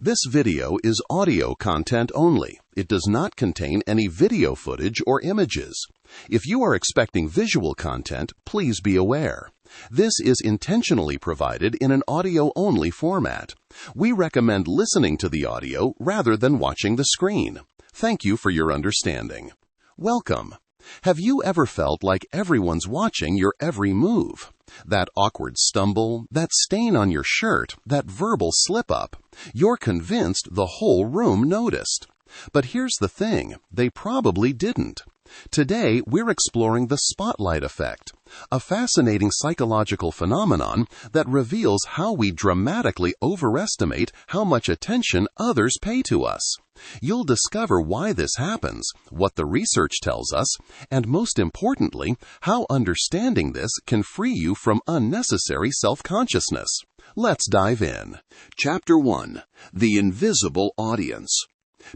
This video is audio content only. It does not contain any video footage or images. If you are expecting visual content, please be aware. This is intentionally provided in an audio-only format. We recommend listening to the audio rather than watching the screen. Thank you for your understanding. Welcome. Have you ever felt like everyone's watching your every move? That awkward stumble, that stain on your shirt, that verbal slip-up. You're convinced the whole room noticed. But here's the thing, they probably didn't. Today, we're exploring the spotlight effect, a fascinating psychological phenomenon that reveals how we dramatically overestimate how much attention others pay to us. You'll discover why this happens, what the research tells us, and most importantly, how understanding this can free you from unnecessary self-consciousness. Let's dive in. Chapter 1. The Invisible Audience.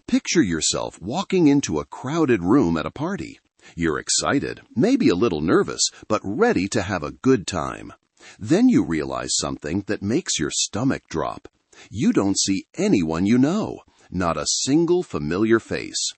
Picture yourself walking into a crowded room at a party. You're excited, maybe a little nervous, but ready to have a good time. Then you realize something that makes your stomach drop. You don't see anyone you know, not a single familiar face.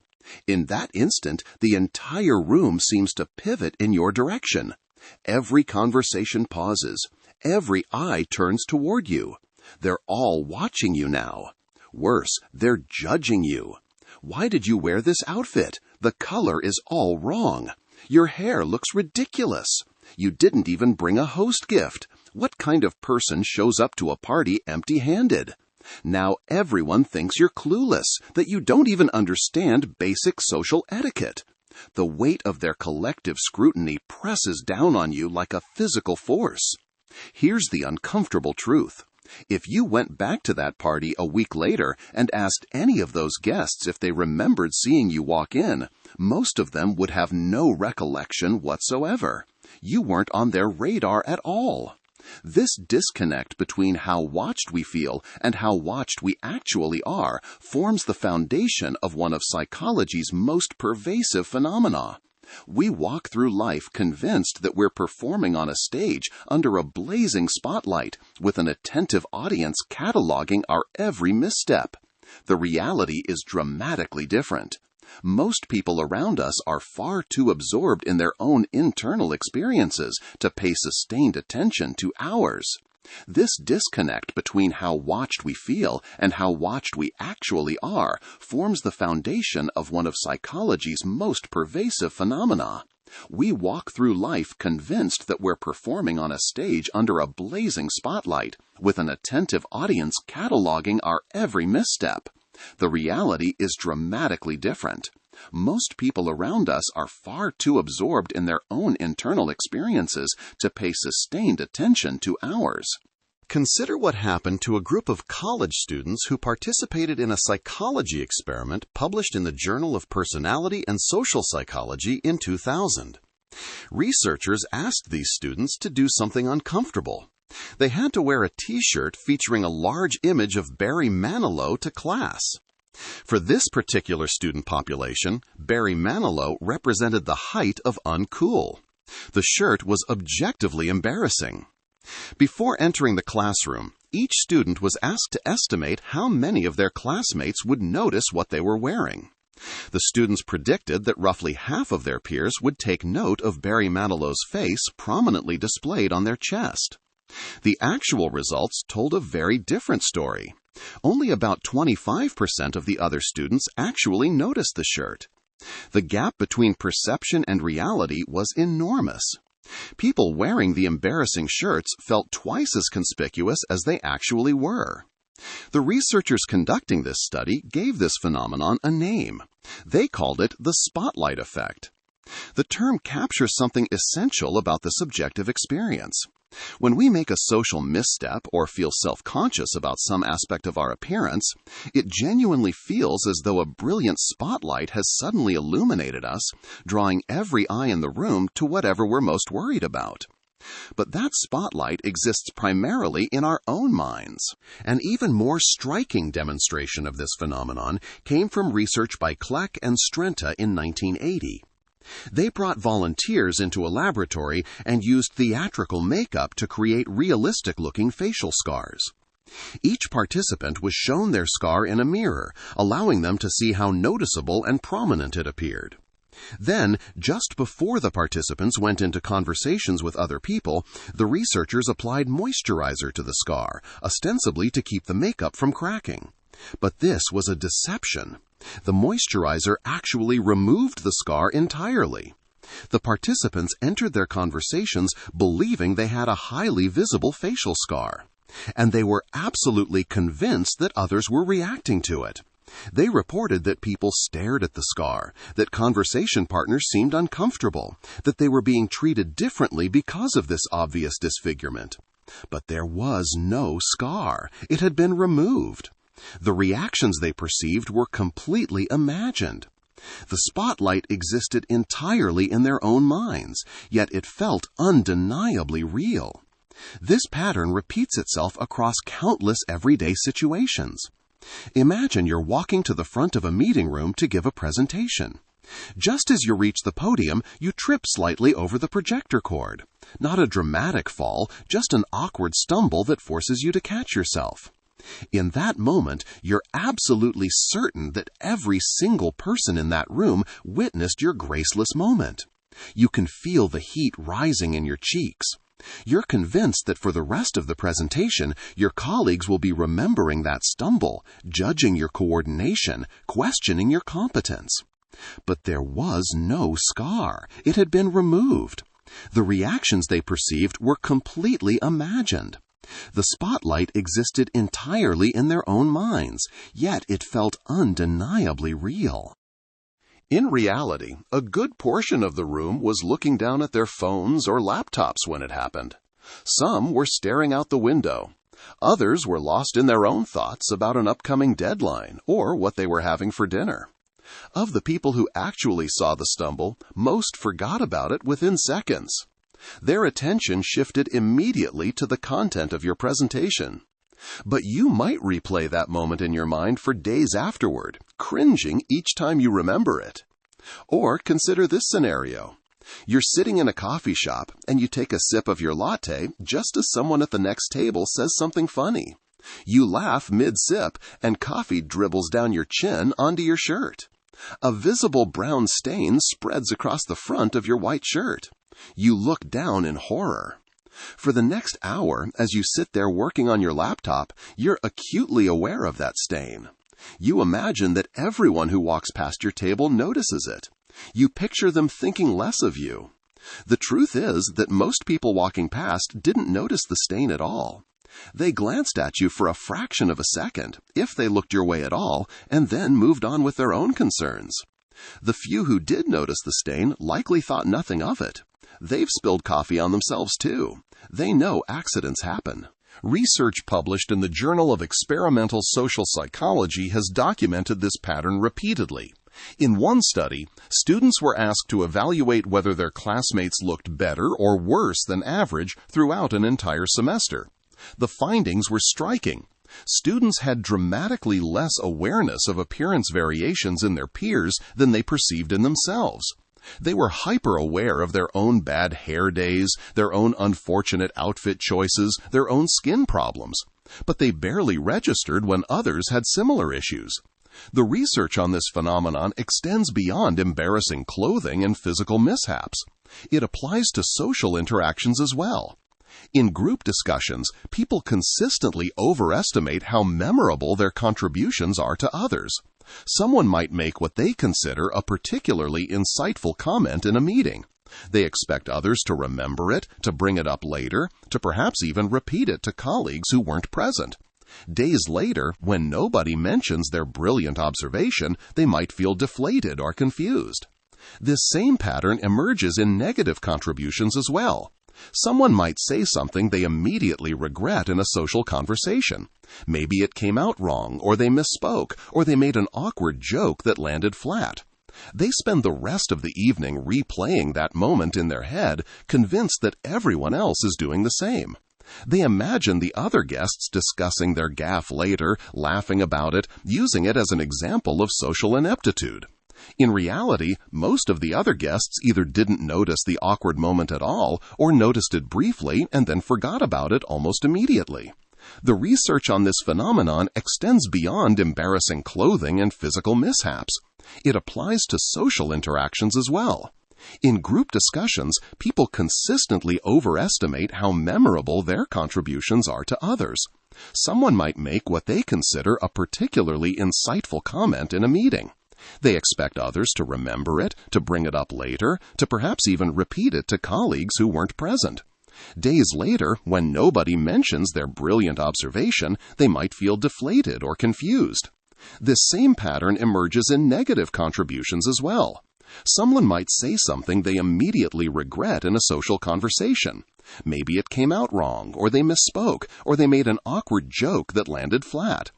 In that instant, the entire room seems to pivot in your direction. Every conversation pauses. Every eye turns toward you. They're all watching you now. Worse, they're judging you. Why did you wear this outfit? The color is all wrong. Your hair looks ridiculous. You didn't even bring a host gift. What kind of person shows up to a party empty-handed? Now everyone thinks you're clueless, that you don't even understand basic social etiquette. The weight of their collective scrutiny presses down on you like a physical force. Here's the uncomfortable truth. If you went back to that party a week later and asked any of those guests if they remembered seeing you walk in, most of them would have no recollection whatsoever. You weren't on their radar at all. This disconnect between how watched we feel and how watched we actually are forms the foundation of one of psychology's most pervasive phenomena. We walk through life convinced that we're performing on a stage under a blazing spotlight with an attentive audience cataloging our every misstep. The reality is dramatically different. Most people around us are far too absorbed in their own internal experiences to pay sustained attention to ours. This disconnect between how watched we feel and how watched we actually are forms the foundation of one of psychology's most pervasive phenomena. We walk through life convinced that we're performing on a stage under a blazing spotlight, with an attentive audience cataloging our every misstep. The reality is dramatically different. Most people around us are far too absorbed in their own internal experiences to pay sustained attention to ours. Consider what happened to a group of college students who participated in a psychology experiment published in the Journal of Personality and Social Psychology in 2000. Researchers asked these students to do something uncomfortable. They had to wear a T-shirt featuring a large image of Barry Manilow to class. For this particular student population, Barry Manilow represented the height of uncool. The shirt was objectively embarrassing. Before entering the classroom, each student was asked to estimate how many of their classmates would notice what they were wearing. The students predicted that roughly half of their peers would take note of Barry Manilow's face prominently displayed on their chest. The actual results told a very different story. Only about 25% of the other students actually noticed the shirt. The gap between perception and reality was enormous. People wearing the embarrassing shirts felt twice as conspicuous as they actually were. The researchers conducting this study gave this phenomenon a name. They called it the spotlight effect. The term captures something essential about the subjective experience. When we make a social misstep or feel self-conscious about some aspect of our appearance, it genuinely feels as though a brilliant spotlight has suddenly illuminated us, drawing every eye in the room to whatever we're most worried about. But that spotlight exists primarily in our own minds. An even more striking demonstration of this phenomenon came from research by Kleck and Strenta in 1980. They brought volunteers into a laboratory and used theatrical makeup to create realistic-looking facial scars. Each participant was shown their scar in a mirror, allowing them to see how noticeable and prominent it appeared. Then, just before the participants went into conversations with other people, the researchers applied moisturizer to the scar, ostensibly to keep the makeup from cracking. But this was a deception. The moisturizer actually removed the scar entirely. The participants entered their conversations believing they had a highly visible facial scar, and they were absolutely convinced that others were reacting to it. They reported that people stared at the scar, that conversation partners seemed uncomfortable, that they were being treated differently because of this obvious disfigurement. But there was no scar. It had been removed. The reactions they perceived were completely imagined. The spotlight existed entirely in their own minds, yet it felt undeniably real. This pattern repeats itself across countless everyday situations. Imagine you're walking to the front of a meeting room to give a presentation. Just as you reach the podium, you trip slightly over the projector cord. Not a dramatic fall, just an awkward stumble that forces you to catch yourself. In that moment, you're absolutely certain that every single person in that room witnessed your graceless moment. You can feel the heat rising in your cheeks. You're convinced that for the rest of the presentation, your colleagues will be remembering that stumble, judging your coordination, questioning your competence. But there was no scar. It had been removed. The reactions they perceived were completely imagined. The spotlight existed entirely in their own minds, yet it felt undeniably real. In reality, a good portion of the room was looking down at their phones or laptops when it happened. Some were staring out the window. Others were lost in their own thoughts about an upcoming deadline or what they were having for dinner. Of the people who actually saw the stumble, most forgot about it within seconds. Their attention shifted immediately to the content of your presentation. But you might replay that moment in your mind for days afterward, cringing each time you remember it. Or consider this scenario. You're sitting in a coffee shop and you take a sip of your latte just as someone at the next table says something funny. You laugh mid-sip and coffee dribbles down your chin onto your shirt. A visible brown stain spreads across the front of your white shirt. You look down in horror. For the next hour, as you sit there working on your laptop, you're acutely aware of that stain. You imagine that everyone who walks past your table notices it. You picture them thinking less of you. The truth is that most people walking past didn't notice the stain at all. They glanced at you for a fraction of a second, if they looked your way at all, and then moved on with their own concerns. The few who did notice the stain likely thought nothing of it. They've spilled coffee on themselves too. They know accidents happen. Research published in the Journal of Experimental Social Psychology has documented this pattern repeatedly. In one study, students were asked to evaluate whether their classmates looked better or worse than average throughout an entire semester. The findings were striking. Students had dramatically less awareness of appearance variations in their peers than they perceived in themselves. They were hyper-aware of their own bad hair days, their own unfortunate outfit choices, their own skin problems. But they barely registered when others had similar issues. The research on this phenomenon extends beyond embarrassing clothing and physical mishaps. It applies to social interactions as well. In group discussions, people consistently overestimate how memorable their contributions are to others. Someone might make what they consider a particularly insightful comment in a meeting. They expect others to remember it, to bring it up later, to perhaps even repeat it to colleagues who weren't present. Days later, when nobody mentions their brilliant observation, they might feel deflated or confused. This same pattern emerges in negative contributions as well. Someone might say something they immediately regret in a social conversation. Maybe it came out wrong, or they misspoke, or they made an awkward joke that landed flat. They spend the rest of the evening replaying that moment in their head, convinced that everyone else is doing the same. They imagine the other guests discussing their gaffe later, laughing about it, using it as an example of social ineptitude. In reality, most of the other guests either didn't notice the awkward moment at all, or noticed it briefly and then forgot about it almost immediately. The research on this phenomenon extends beyond embarrassing clothing and physical mishaps. It applies to social interactions as well. In group discussions, people consistently overestimate how memorable their contributions are to others. Someone might make what they consider a particularly insightful comment in a meeting. They expect others to remember it, to bring it up later, to perhaps even repeat it to colleagues who weren't present. Days later, when nobody mentions their brilliant observation, they might feel deflated or confused. This same pattern emerges in negative contributions as well. Someone might say something they immediately regret in a social conversation. Maybe it came out wrong, or they misspoke, or they made an awkward joke that landed flat.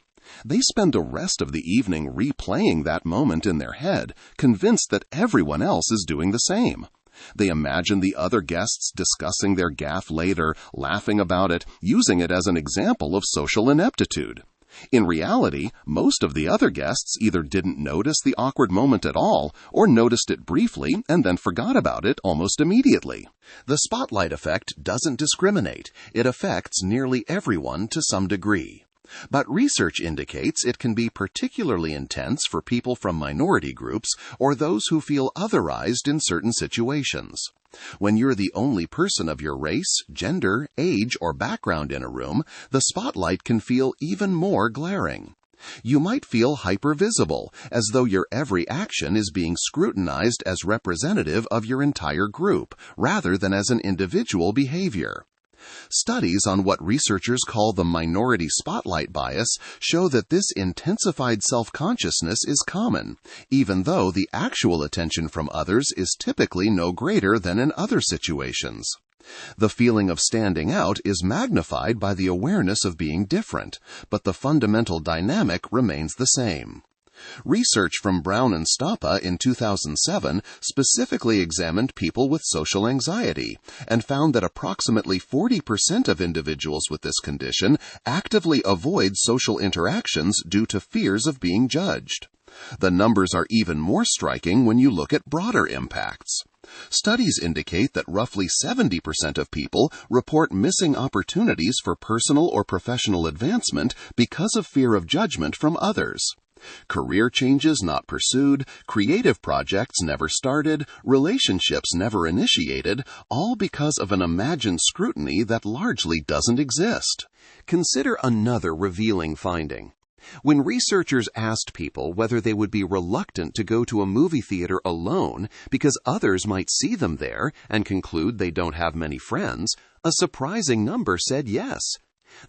They spend the rest of the evening replaying that moment in their head, convinced that everyone else is doing the same. They imagine the other guests discussing their gaffe later, laughing about it, using it as an example of social ineptitude. In reality, most of the other guests either didn't notice the awkward moment at all, or noticed it briefly and then forgot about it almost immediately. The spotlight effect doesn't discriminate. It affects nearly everyone to some degree. But research indicates it can be particularly intense for people from minority groups or those who feel otherized in certain situations. When you're the only person of your race, gender, age, or background in a room, the spotlight can feel even more glaring. You might feel hypervisible, as though your every action is being scrutinized as representative of your entire group, rather than as an individual behavior. Studies on what researchers call the minority spotlight bias show that this intensified self-consciousness is common, even though the actual attention from others is typically no greater than in other situations. The feeling of standing out is magnified by the awareness of being different, but the fundamental dynamic remains the same. Research from Brown and Stoppa in 2007 specifically examined people with social anxiety and found that approximately 40% of individuals with this condition actively avoid social interactions due to fears of being judged. The numbers are even more striking when you look at broader impacts. Studies indicate that roughly 70% of people report missing opportunities for personal or professional advancement because of fear of judgment from others. Career changes not pursued, creative projects never started, relationships never initiated, all because of an imagined scrutiny that largely doesn't exist. Consider another revealing finding. When researchers asked people whether they would be reluctant to go to a movie theater alone because others might see them there and conclude they don't have many friends, a surprising number said yes.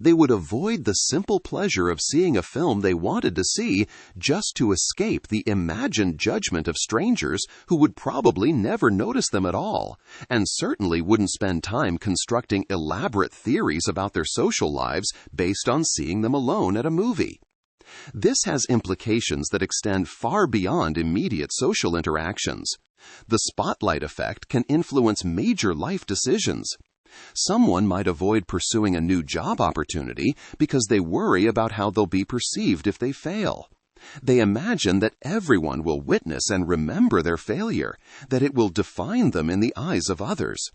They would avoid the simple pleasure of seeing a film they wanted to see just to escape the imagined judgment of strangers who would probably never notice them at all, and certainly wouldn't spend time constructing elaborate theories about their social lives based on seeing them alone at a movie. This has implications that extend far beyond immediate social interactions. The spotlight effect can influence major life decisions. Someone might avoid pursuing a new job opportunity because they worry about how they'll be perceived if they fail. They imagine that everyone will witness and remember their failure, that it will define them in the eyes of others.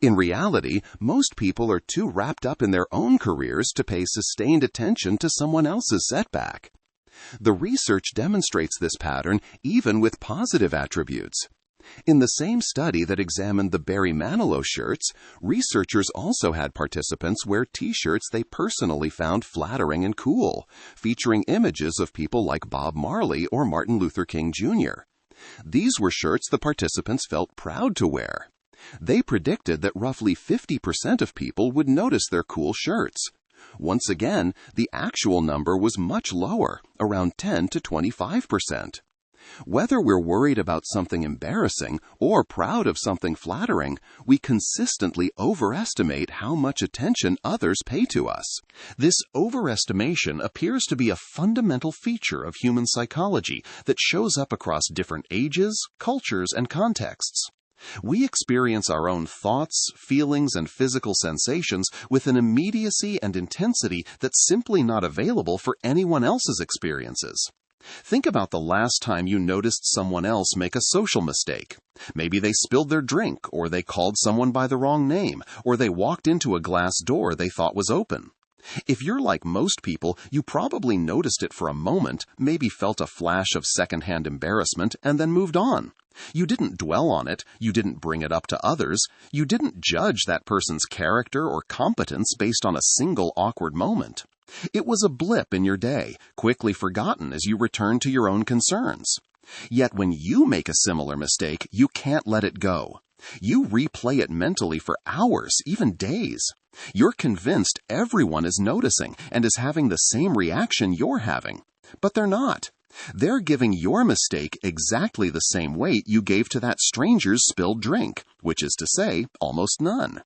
In reality, most people are too wrapped up in their own careers to pay sustained attention to someone else's setback. The research demonstrates this pattern even with positive attributes. In the same study that examined the Barry Manilow shirts, researchers also had participants wear T-shirts they personally found flattering and cool, featuring images of people like Bob Marley or Martin Luther King Jr. These were shirts the participants felt proud to wear. They predicted that roughly 50% of people would notice their cool shirts. Once again, the actual number was much lower, around 10 to 25%. Whether we're worried about something embarrassing or proud of something flattering, we consistently overestimate how much attention others pay to us. This overestimation appears to be a fundamental feature of human psychology that shows up across different ages, cultures, and contexts. We experience our own thoughts, feelings, and physical sensations with an immediacy and intensity that's simply not available for anyone else's experiences. Think about the last time you noticed someone else make a social mistake. Maybe they spilled their drink, or they called someone by the wrong name, or they walked into a glass door they thought was open. If you're like most people, you probably noticed it for a moment, maybe felt a flash of secondhand embarrassment, and then moved on. You didn't dwell on it, you didn't bring it up to others, you didn't judge that person's character or competence based on a single awkward moment. It was a blip in your day, quickly forgotten as you returned to your own concerns. Yet when you make a similar mistake, you can't let it go. You replay it mentally for hours, even days. You're convinced everyone is noticing and is having the same reaction you're having. But they're not. They're giving your mistake exactly the same weight you gave to that stranger's spilled drink, which is to say, almost none.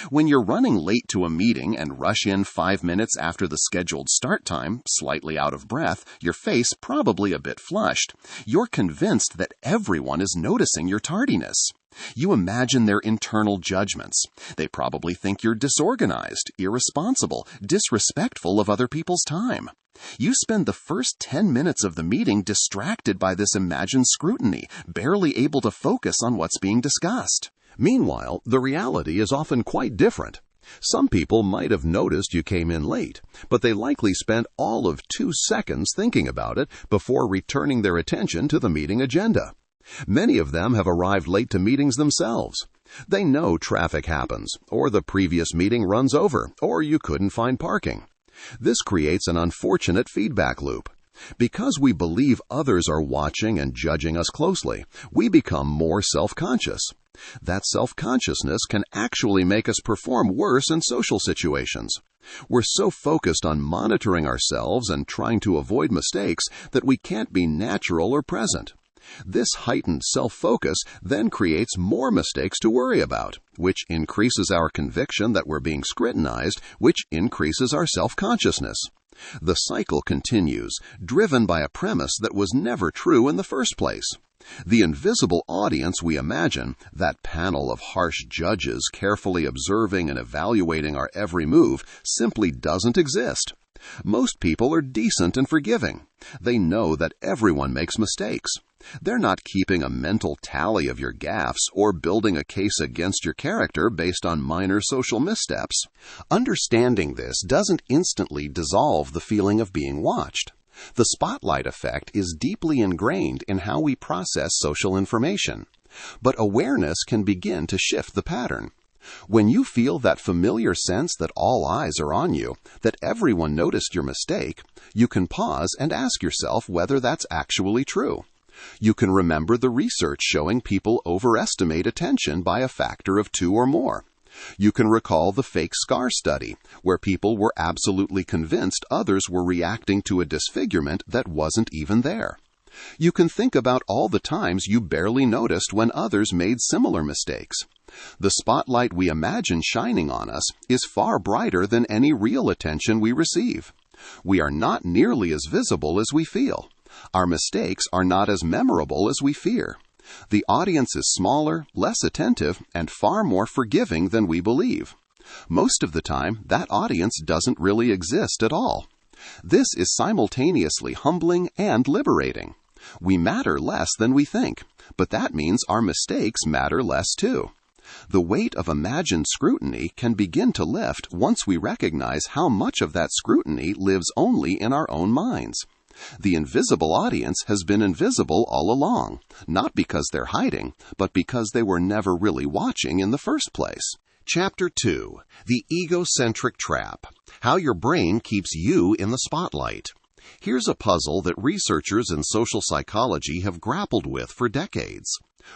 When you're running late to a meeting and rush in 5 minutes after the scheduled start time, slightly out of breath, your face probably a bit flushed, you're convinced that everyone is noticing your tardiness. You imagine their internal judgments. They probably think you're disorganized, irresponsible, disrespectful of other people's time. You spend the first 10 minutes of the meeting distracted by this imagined scrutiny, barely able to focus on what's being discussed. Meanwhile, the reality is often quite different. Some people might have noticed you came in late, but they likely spent all of 2 seconds thinking about it before returning their attention to the meeting agenda. Many of them have arrived late to meetings themselves. They know traffic happens, or the previous meeting runs over, or you couldn't find parking. This creates an unfortunate feedback loop. Because we believe others are watching and judging us closely, we become more self-conscious. That self-consciousness can actually make us perform worse in social situations. We're so focused on monitoring ourselves and trying to avoid mistakes that we can't be natural or present. This heightened self-focus then creates more mistakes to worry about, which increases our conviction that we're being scrutinized, which increases our self-consciousness. The cycle continues, driven by a premise that was never true in the first place. The invisible audience we imagine, that panel of harsh judges carefully observing and evaluating our every move, simply doesn't exist. Most people are decent and forgiving. They know that everyone makes mistakes. They're not keeping a mental tally of your gaffes or building a case against your character based on minor social missteps. Understanding this doesn't instantly dissolve the feeling of being watched. The spotlight effect is deeply ingrained in how we process social information. But awareness can begin to shift the pattern. When you feel that familiar sense that all eyes are on you, that everyone noticed your mistake, you can pause and ask yourself whether that's actually true. You can remember the research showing people overestimate attention by a factor of 2 or more. You can recall the fake scar study, where people were absolutely convinced others were reacting to a disfigurement that wasn't even there. You can think about all the times you barely noticed when others made similar mistakes. The spotlight we imagine shining on us is far brighter than any real attention we receive. We are not nearly as visible as we feel. Our mistakes are not as memorable as we fear. The audience is smaller, less attentive, and far more forgiving than we believe. Most of the time, that audience doesn't really exist at all. This is simultaneously humbling and liberating. We matter less than we think, but that means our mistakes matter less too. The weight of imagined scrutiny can begin to lift once we recognize how much of that scrutiny lives only in our own minds. The invisible audience has been invisible all along, not because they're hiding, but because they were never really watching in the first place. Chapter 2. The Egocentric Trap. How your brain keeps you in the spotlight. Here's a puzzle that researchers in social psychology have grappled with for decades.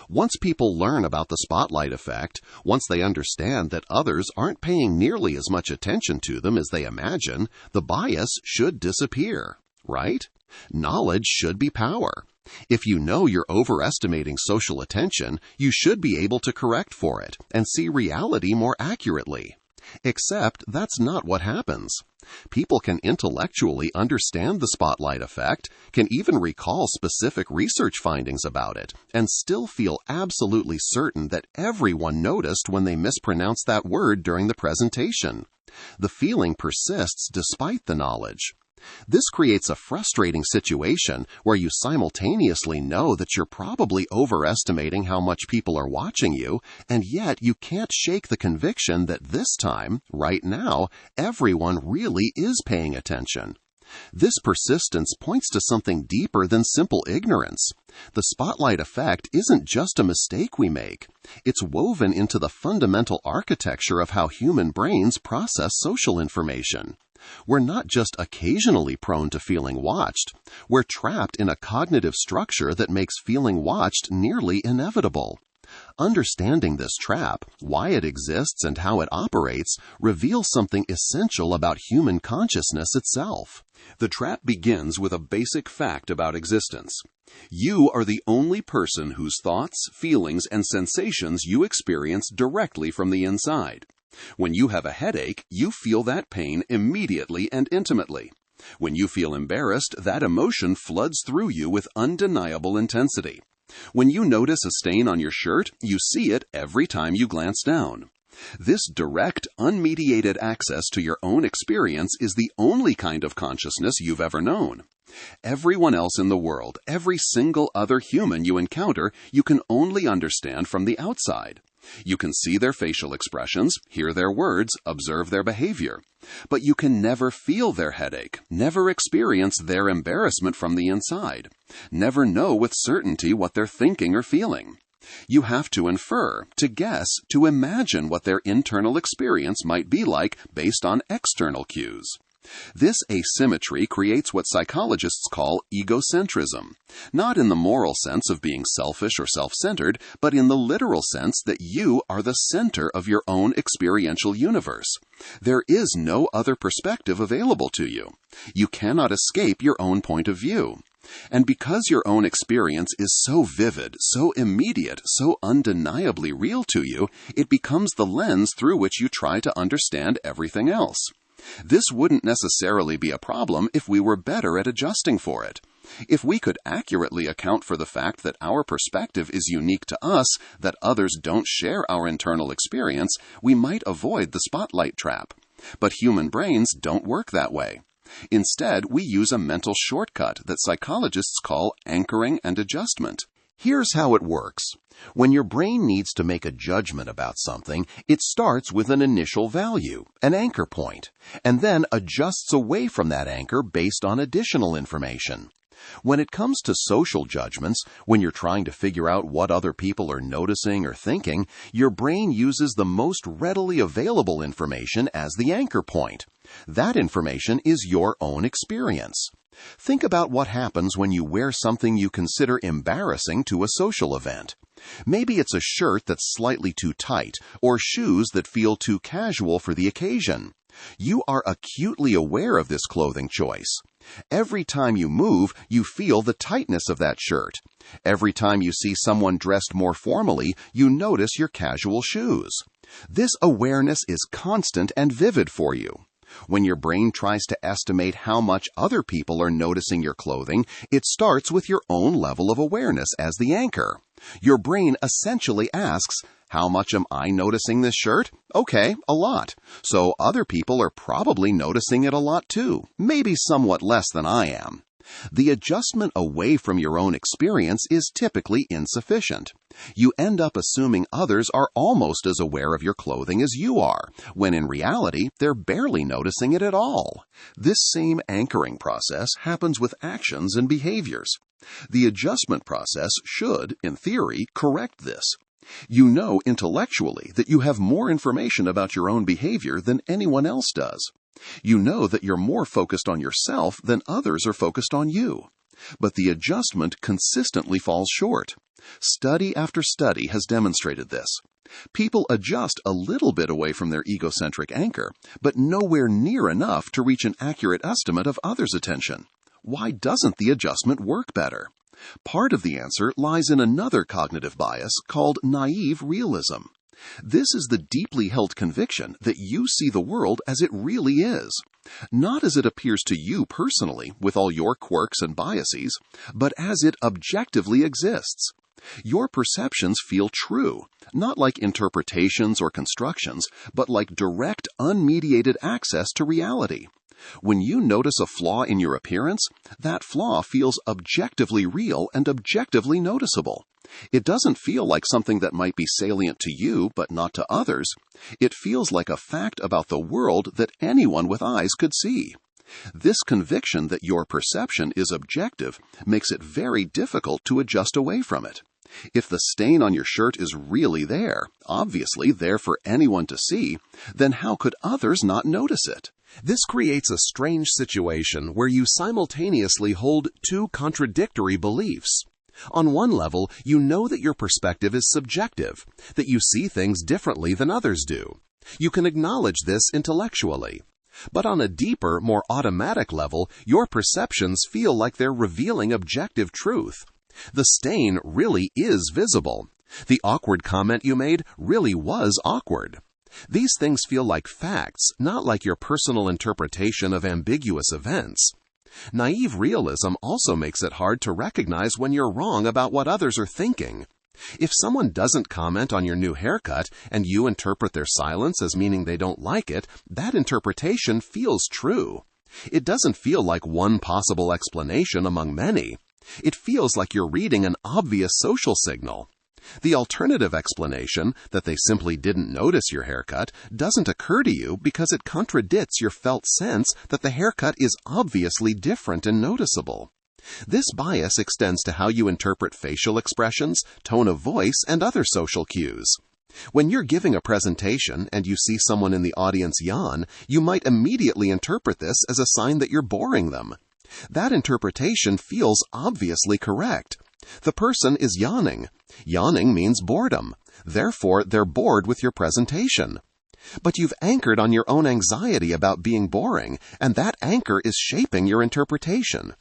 Once people learn about the spotlight effect, once they understand that others aren't paying nearly as much attention to them as they imagine, the bias should disappear. Right? Knowledge should be power. If you know you're overestimating social attention, you should be able to correct for it and see reality more accurately. Except that's not what happens. People can intellectually understand the spotlight effect, can even recall specific research findings about it, and still feel absolutely certain that everyone noticed when they mispronounced that word during the presentation. The feeling persists despite the knowledge. This creates a frustrating situation where you simultaneously know that you're probably overestimating how much people are watching you, and yet you can't shake the conviction that this time, right now, everyone really is paying attention. This persistence points to something deeper than simple ignorance. The spotlight effect isn't just a mistake we make. It's woven into the fundamental architecture of how human brains process social information. We're not just occasionally prone to feeling watched. We're trapped in a cognitive structure that makes feeling watched nearly inevitable. Understanding this trap, why it exists and how it operates, reveals something essential about human consciousness itself. The trap begins with a basic fact about existence. You are the only person whose thoughts, feelings, and sensations you experience directly from the inside. When you have a headache, you feel that pain immediately and intimately. When you feel embarrassed, that emotion floods through you with undeniable intensity. When you notice a stain on your shirt, you see it every time you glance down. This direct, unmediated access to your own experience is the only kind of consciousness you've ever known. Everyone else in the world, every single other human you encounter, you can only understand from the outside. You can see their facial expressions, hear their words, observe their behavior. But you can never feel their headache, never experience their embarrassment from the inside, never know with certainty what they're thinking or feeling. You have to infer, to guess, to imagine what their internal experience might be like based on external cues. This asymmetry creates what psychologists call egocentrism, not in the moral sense of being selfish or self-centered, but in the literal sense that you are the center of your own experiential universe. There is no other perspective available to you. You cannot escape your own point of view. And because your own experience is so vivid, so immediate, so undeniably real to you, it becomes the lens through which you try to understand everything else. This wouldn't necessarily be a problem if we were better at adjusting for it. If we could accurately account for the fact that our perspective is unique to us, that others don't share our internal experience, we might avoid the spotlight trap. But human brains don't work that way. Instead, we use a mental shortcut that psychologists call anchoring and adjustment. Here's how it works. When your brain needs to make a judgment about something, it starts with an initial value, an anchor point, and then adjusts away from that anchor based on additional information. When it comes to social judgments, when you're trying to figure out what other people are noticing or thinking, your brain uses the most readily available information as the anchor point. That information is your own experience. Think about what happens when you wear something you consider embarrassing to a social event. Maybe it's a shirt that's slightly too tight, or shoes that feel too casual for the occasion. You are acutely aware of this clothing choice. Every time you move, you feel the tightness of that shirt. Every time you see someone dressed more formally, you notice your casual shoes. This awareness is constant and vivid for you. When your brain tries to estimate how much other people are noticing your clothing, it starts with your own level of awareness as the anchor. Your brain essentially asks, how much am I noticing this shirt? Okay, a lot. So other people are probably noticing it a lot too, maybe somewhat less than I am. The adjustment away from your own experience is typically insufficient. You end up assuming others are almost as aware of your clothing as you are, when in reality, they're barely noticing it at all. This same anchoring process happens with actions and behaviors. The adjustment process should, in theory, correct this. You know intellectually that you have more information about your own behavior than anyone else does. You know that you're more focused on yourself than others are focused on you. But the adjustment consistently falls short. Study after study has demonstrated this. People adjust a little bit away from their egocentric anchor, but nowhere near enough to reach an accurate estimate of others' attention. Why doesn't the adjustment work better? Part of the answer lies in another cognitive bias called naive realism. This is the deeply held conviction that you see the world as it really is, not as it appears to you personally with all your quirks and biases, but as it objectively exists. Your perceptions feel true, not like interpretations or constructions, but like direct, unmediated access to reality. When you notice a flaw in your appearance, that flaw feels objectively real and objectively noticeable. It doesn't feel like something that might be salient to you but not to others. It feels like a fact about the world that anyone with eyes could see. This conviction that your perception is objective makes it very difficult to adjust away from it. If the stain on your shirt is really there, obviously there for anyone to see, then how could others not notice it? This creates a strange situation where you simultaneously hold two contradictory beliefs. On one level, you know that your perspective is subjective, that you see things differently than others do. You can acknowledge this intellectually. But on a deeper, more automatic level, your perceptions feel like they're revealing objective truth. The stain really is visible. The awkward comment you made really was awkward. These things feel like facts, not like your personal interpretation of ambiguous events. Naive realism also makes it hard to recognize when you're wrong about what others are thinking. If someone doesn't comment on your new haircut and you interpret their silence as meaning they don't like it, that interpretation feels true. It doesn't feel like one possible explanation among many. It feels like you're reading an obvious social signal. The alternative explanation, that they simply didn't notice your haircut, doesn't occur to you because it contradicts your felt sense that the haircut is obviously different and noticeable. This bias extends to how you interpret facial expressions, tone of voice, and other social cues. When you're giving a presentation and you see someone in the audience yawn, you might immediately interpret this as a sign that you're boring them. That interpretation feels obviously correct. The person is yawning. Yawning means boredom. Therefore, they're bored with your presentation. But you've anchored on your own anxiety about being boring, and that anchor is shaping your interpretation.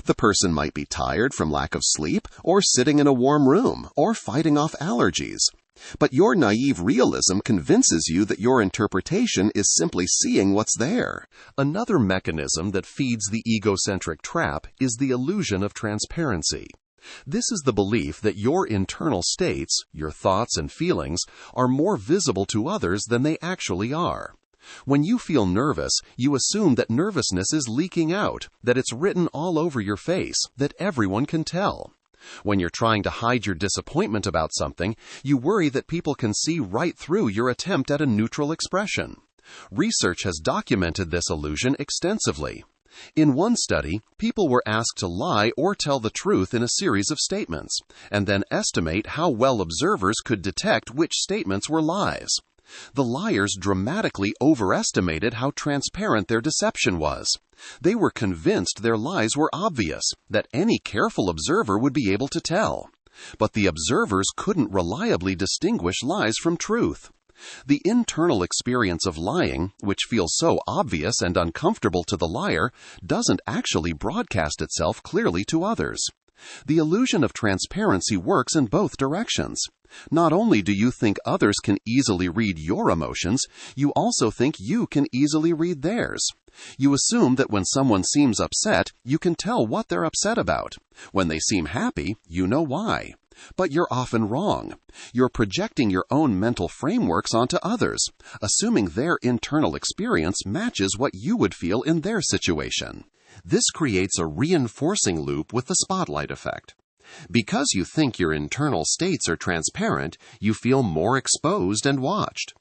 The person might be tired from lack of sleep, or sitting in a warm room, or fighting off allergies. But your naive realism convinces you that your interpretation is simply seeing what's there. Another mechanism that feeds the egocentric trap is the illusion of transparency. This is the belief that your internal states, your thoughts and feelings, are more visible to others than they actually are. When you feel nervous, you assume that nervousness is leaking out, that it's written all over your face, that everyone can tell. When you're trying to hide your disappointment about something, you worry that people can see right through your attempt at a neutral expression. Research has documented this illusion extensively. In one study, people were asked to lie or tell the truth in a series of statements, and then estimate how well observers could detect which statements were lies. The liars dramatically overestimated how transparent their deception was. They were convinced their lies were obvious, that any careful observer would be able to tell. But the observers couldn't reliably distinguish lies from truth. The internal experience of lying, which feels so obvious and uncomfortable to the liar, doesn't actually broadcast itself clearly to others. The illusion of transparency works in both directions. Not only do you think others can easily read your emotions, you also think you can easily read theirs. You assume that when someone seems upset, you can tell what they're upset about. When they seem happy, you know why. But you're often wrong. You're projecting your own mental frameworks onto others, assuming their internal experience matches what you would feel in their situation. This creates a reinforcing loop with the spotlight effect. Because you think your internal states are transparent, you feel more exposed and watched.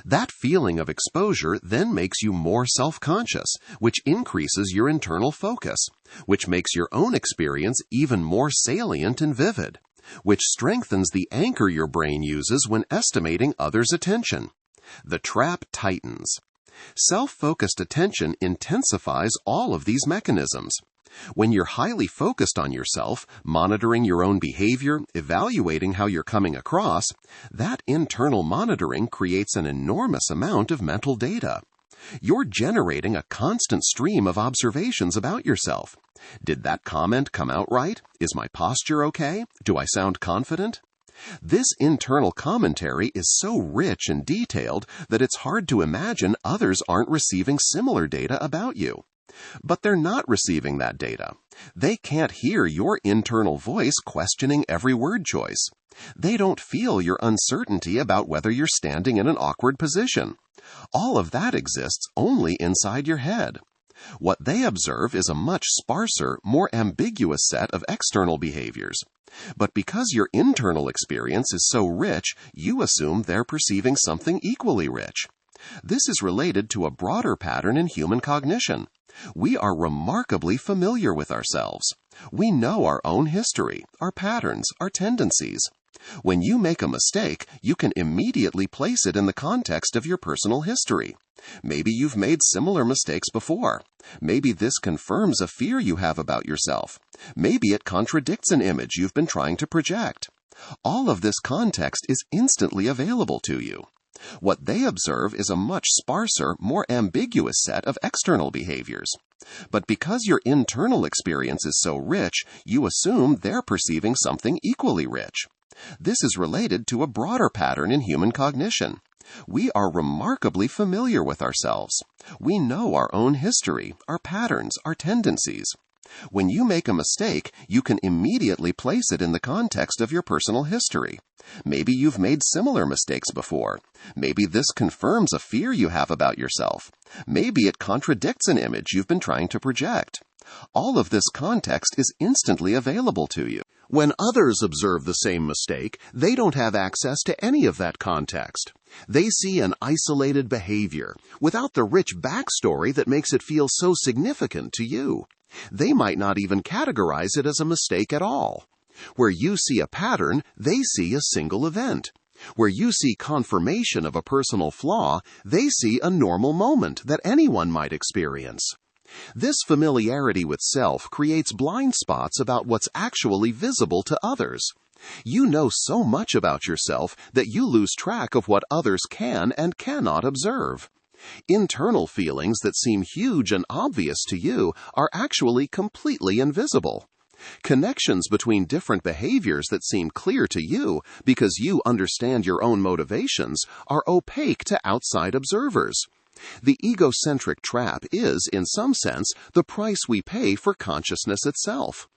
That feeling of exposure then makes you more self-conscious, which increases your internal focus, which makes your own experience even more salient and vivid, which strengthens the anchor your brain uses when estimating others' attention. The trap tightens. Self-focused attention intensifies all of these mechanisms. When you're highly focused on yourself, monitoring your own behavior, evaluating how you're coming across, that internal monitoring creates an enormous amount of mental data. You're generating a constant stream of observations about yourself. Did that comment come out right? Is my posture okay? Do I sound confident? This internal commentary is so rich and detailed that it's hard to imagine others aren't receiving similar data about you. But they're not receiving that data. They can't hear your internal voice questioning every word choice. They don't feel your uncertainty about whether you're standing in an awkward position. All of that exists only inside your head. What they observe is a much sparser, more ambiguous set of external behaviors. But because your internal experience is so rich, you assume they're perceiving something equally rich. This is related to a broader pattern in human cognition. We are remarkably familiar with ourselves. We know our own history, our patterns, our tendencies. When you make a mistake, you can immediately place it in the context of your personal history. Maybe you've made similar mistakes before. Maybe this confirms a fear you have about yourself. Maybe it contradicts an image you've been trying to project. All of this context is instantly available to you. What they observe is a much sparser, more ambiguous set of external behaviors. But because your internal experience is so rich, you assume they're perceiving something equally rich. This is related to a broader pattern in human cognition. We are remarkably familiar with ourselves. We know our own history, our patterns, our tendencies. When you make a mistake, you can immediately place it in the context of your personal history. Maybe you've made similar mistakes before. Maybe this confirms a fear you have about yourself. Maybe it contradicts an image you've been trying to project. All of this context is instantly available to you. When others observe the same mistake, they don't have access to any of that context. They see an isolated behavior, without the rich backstory that makes it feel so significant to you. They might not even categorize it as a mistake at all. Where you see a pattern, they see a single event. Where you see confirmation of a personal flaw, they see a normal moment that anyone might experience. This familiarity with self creates blind spots about what's actually visible to others. You know so much about yourself that you lose track of what others can and cannot observe. Internal feelings that seem huge and obvious to you are actually completely invisible. Connections between different behaviors that seem clear to you because you understand your own motivations are opaque to outside observers. The egocentric trap is, in some sense, the price we pay for consciousness itself.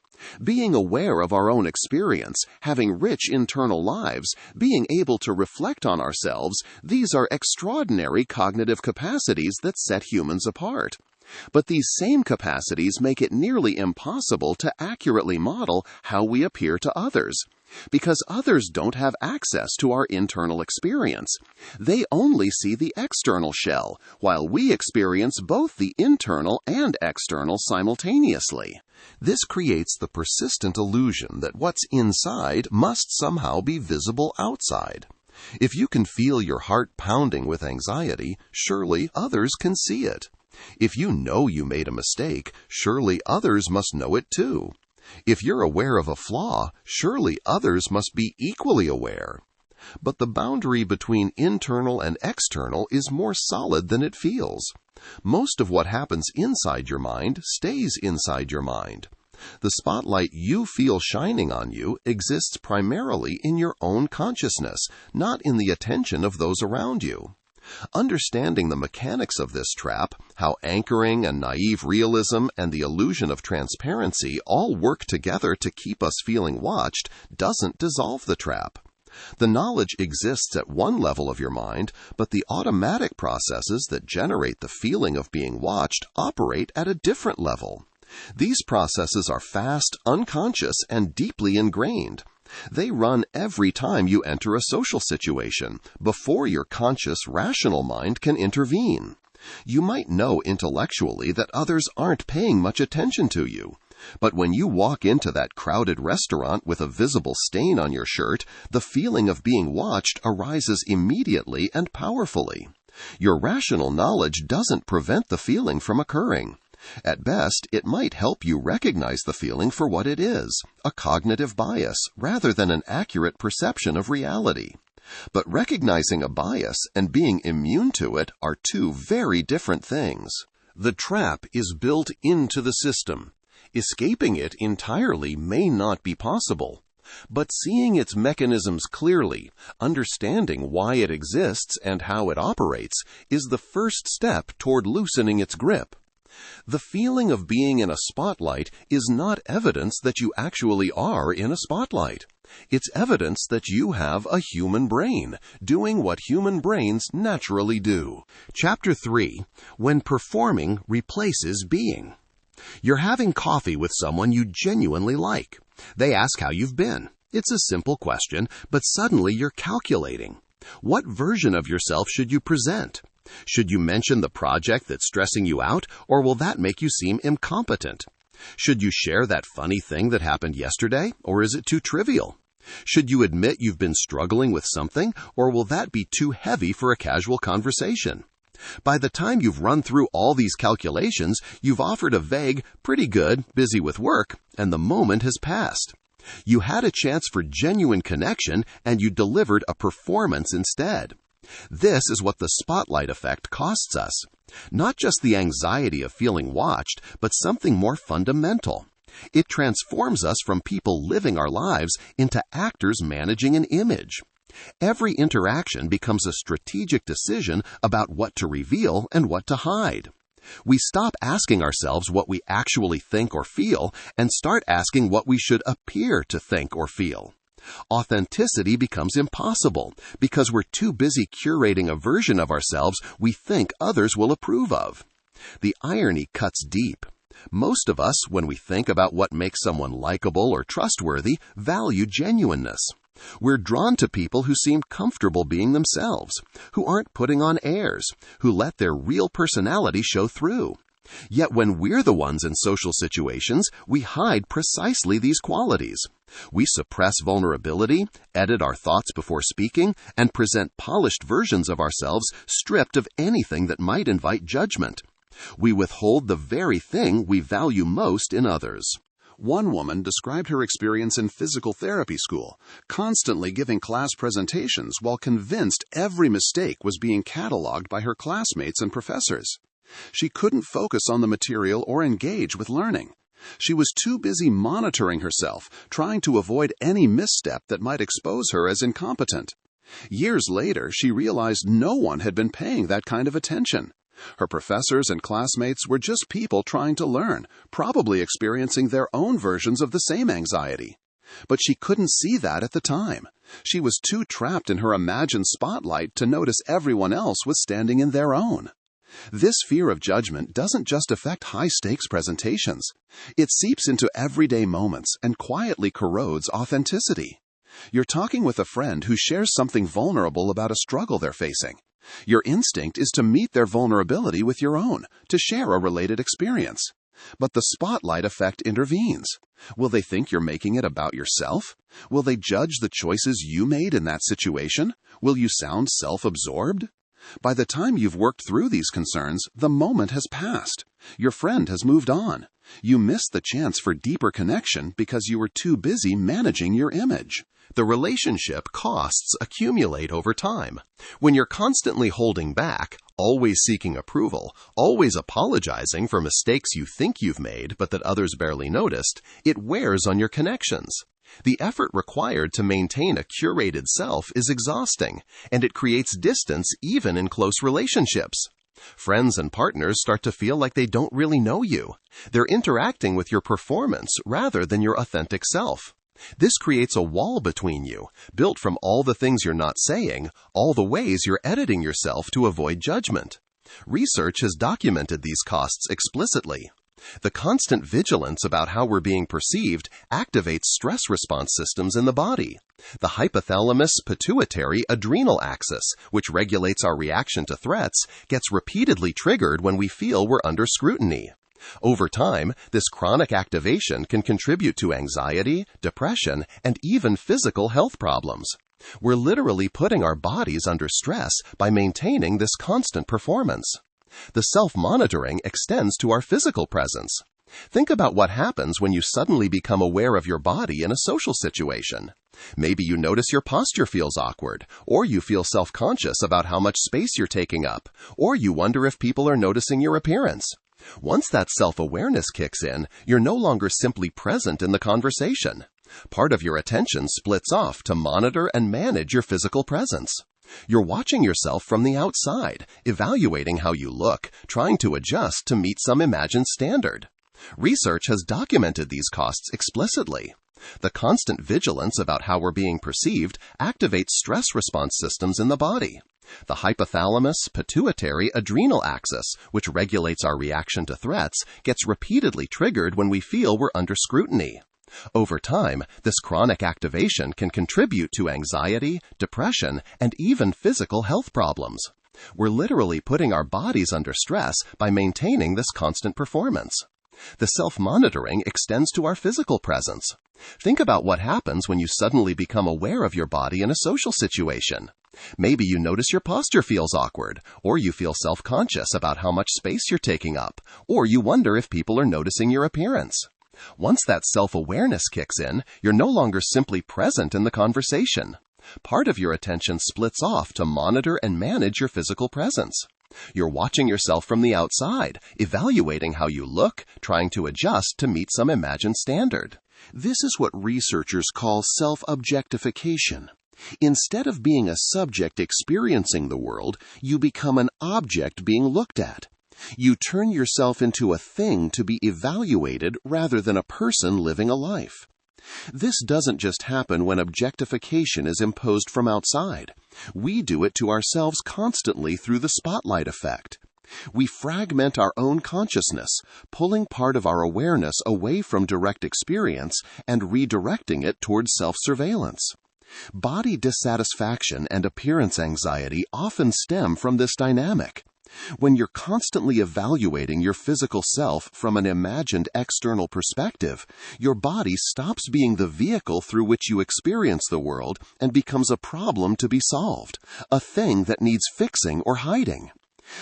Being aware of our own experience, having rich internal lives, being able to reflect on ourselves, these are extraordinary cognitive capacities that set humans apart. But these same capacities make it nearly impossible to accurately model how we appear to others. Because others don't have access to our internal experience. They only see the external shell, while we experience both the internal and external simultaneously. This creates the persistent illusion that what's inside must somehow be visible outside. If you can feel your heart pounding with anxiety, surely others can see it. If you know you made a mistake, surely others must know it too. If you're aware of a flaw, surely others must be equally aware. But the boundary between internal and external is more solid than it feels. Most of what happens inside your mind stays inside your mind. The spotlight you feel shining on you exists primarily in your own consciousness, not in the attention of those around you. Understanding the mechanics of this trap, how anchoring and naive realism and the illusion of transparency all work together to keep us feeling watched, doesn't dissolve the trap. The knowledge exists at one level of your mind, but the automatic processes that generate the feeling of being watched operate at a different level. These processes are fast, unconscious, and deeply ingrained. They run every time you enter a social situation, before your conscious, rational mind can intervene. You might know intellectually that others aren't paying much attention to you. But when you walk into that crowded restaurant with a visible stain on your shirt, the feeling of being watched arises immediately and powerfully. Your rational knowledge doesn't prevent the feeling from occurring. At best, it might help you recognize the feeling for what it is, a cognitive bias, rather than an accurate perception of reality. But recognizing a bias and being immune to it are two very different things. The trap is built into the system. Escaping it entirely may not be possible. But seeing its mechanisms clearly, understanding why it exists and how it operates, is the first step toward loosening its grip. The feeling of being in a spotlight is not evidence that you actually are in a spotlight. It's evidence that you have a human brain, doing what human brains naturally do. Chapter 3, When Performing Replaces Being. You're having coffee with someone you genuinely like. They ask how you've been. It's a simple question, but suddenly you're calculating. What version of yourself should you present? Should you mention the project that's stressing you out, or will that make you seem incompetent? Should you share that funny thing that happened yesterday, or is it too trivial? Should you admit you've been struggling with something, or will that be too heavy for a casual conversation? By the time you've run through all these calculations, you've offered a vague, pretty good, busy with work, and the moment has passed. You had a chance for genuine connection, and you delivered a performance instead. This is what the spotlight effect costs us. Not just the anxiety of feeling watched, but something more fundamental. It transforms us from people living our lives into actors managing an image. Every interaction becomes a strategic decision about what to reveal and what to hide. We stop asking ourselves what we actually think or feel and start asking what we should appear to think or feel. Authenticity becomes impossible because we're too busy curating a version of ourselves we think others will approve of. The irony cuts deep. Most of us, when we think about what makes someone likable or trustworthy, value genuineness. We're drawn to people who seem comfortable being themselves, who aren't putting on airs, who let their real personality show through. Yet when we're the ones in social situations, we hide precisely these qualities. We suppress vulnerability, edit our thoughts before speaking, and present polished versions of ourselves stripped of anything that might invite judgment. We withhold the very thing we value most in others. One woman described her experience in physical therapy school, constantly giving class presentations while convinced every mistake was being cataloged by her classmates and professors. She couldn't focus on the material or engage with learning. She was too busy monitoring herself, trying to avoid any misstep that might expose her as incompetent. Years later, she realized no one had been paying that kind of attention. Her professors and classmates were just people trying to learn, probably experiencing their own versions of the same anxiety. But she couldn't see that at the time. She was too trapped in her imagined spotlight to notice everyone else was standing in their own. This fear of judgment doesn't just affect high-stakes presentations. It seeps into everyday moments and quietly corrodes authenticity. You're talking with a friend who shares something vulnerable about a struggle they're facing. Your instinct is to meet their vulnerability with your own, to share a related experience. But the spotlight effect intervenes. Will they think you're making it about yourself? Will they judge the choices you made in that situation? Will you sound self-absorbed? By the time you've worked through these concerns, the moment has passed. Your friend has moved on. You missed the chance for deeper connection because you were too busy managing your image. The relationship costs accumulate over time. When you're constantly holding back, always seeking approval, always apologizing for mistakes you think you've made but that others barely noticed, it wears on your connections. The effort required to maintain a curated self is exhausting, and it creates distance even in close relationships. Friends and partners start to feel like they don't really know you. They're interacting with your performance rather than your authentic self. This creates a wall between you, built from all the things you're not saying, all the ways you're editing yourself to avoid judgment. Research has documented these costs explicitly. The constant vigilance about how we're being perceived activates stress response systems in the body. The hypothalamus-pituitary-adrenal axis, which regulates our reaction to threats, gets repeatedly triggered when we feel we're under scrutiny. Over time, this chronic activation can contribute to anxiety, depression, and even physical health problems. We're literally putting our bodies under stress by maintaining this constant performance. The self-monitoring extends to our physical presence. Think about what happens when you suddenly become aware of your body in a social situation. Maybe you notice your posture feels awkward, or you feel self-conscious about how much space you're taking up, or you wonder if people are noticing your appearance. Once that self-awareness kicks in, you're no longer simply present in the conversation. Part of your attention splits off to monitor and manage your physical presence. You're watching yourself from the outside, evaluating how you look, trying to adjust to meet some imagined standard. Research has documented these costs explicitly. The constant vigilance about how we're being perceived activates stress response systems in the body. The hypothalamus, pituitary, adrenal axis, which regulates our reaction to threats, gets repeatedly triggered when we feel we're under scrutiny. Over time, this chronic activation can contribute to anxiety, depression, and even physical health problems. We're literally putting our bodies under stress by maintaining this constant performance. The self-monitoring extends to our physical presence. Think about what happens when you suddenly become aware of your body in a social situation. Maybe you notice your posture feels awkward, or you feel self-conscious about how much space you're taking up, or you wonder if people are noticing your appearance. Once that self-awareness kicks in, you're no longer simply present in the conversation. Part of your attention splits off to monitor and manage your physical presence. You're watching yourself from the outside, evaluating how you look, trying to adjust to meet some imagined standard. This is what researchers call self-objectification. Instead of being a subject experiencing the world, you become an object being looked at. You turn yourself into a thing to be evaluated rather than a person living a life. This doesn't just happen when objectification is imposed from outside. We do it to ourselves constantly through the spotlight effect. We fragment our own consciousness, pulling part of our awareness away from direct experience and redirecting it towards self-surveillance. Body dissatisfaction and appearance anxiety often stem from this dynamic. When you're constantly evaluating your physical self from an imagined external perspective, your body stops being the vehicle through which you experience the world and becomes a problem to be solved, a thing that needs fixing or hiding.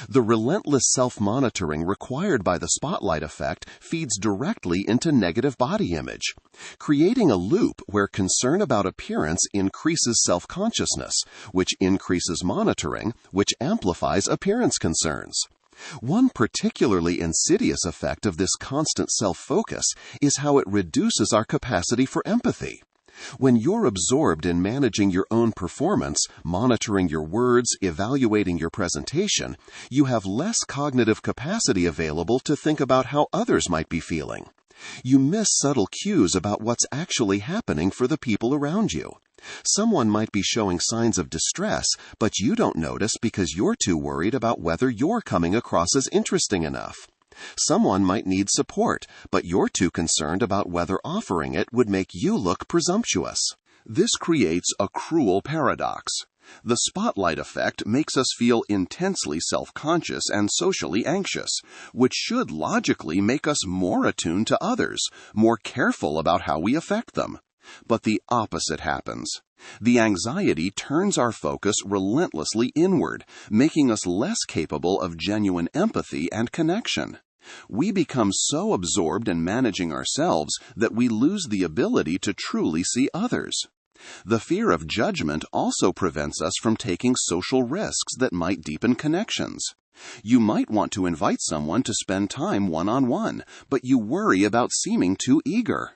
The relentless self-monitoring required by the spotlight effect feeds directly into negative body image, creating a loop where concern about appearance increases self-consciousness, which increases monitoring, which amplifies appearance concerns. One particularly insidious effect of this constant self-focus is how it reduces our capacity for empathy. When you're absorbed in managing your own performance, monitoring your words, evaluating your presentation, you have less cognitive capacity available to think about how others might be feeling. You miss subtle cues about what's actually happening for the people around you. Someone might be showing signs of distress, but you don't notice because you're too worried about whether you're coming across as interesting enough. Someone might need support, but you're too concerned about whether offering it would make you look presumptuous. This creates a cruel paradox. The spotlight effect makes us feel intensely self-conscious and socially anxious, which should logically make us more attuned to others, more careful about how we affect them. But the opposite happens. The anxiety turns our focus relentlessly inward, making us less capable of genuine empathy and connection. We become so absorbed in managing ourselves that we lose the ability to truly see others. The fear of judgment also prevents us from taking social risks that might deepen connections. You might want to invite someone to spend time one-on-one, but you worry about seeming too eager.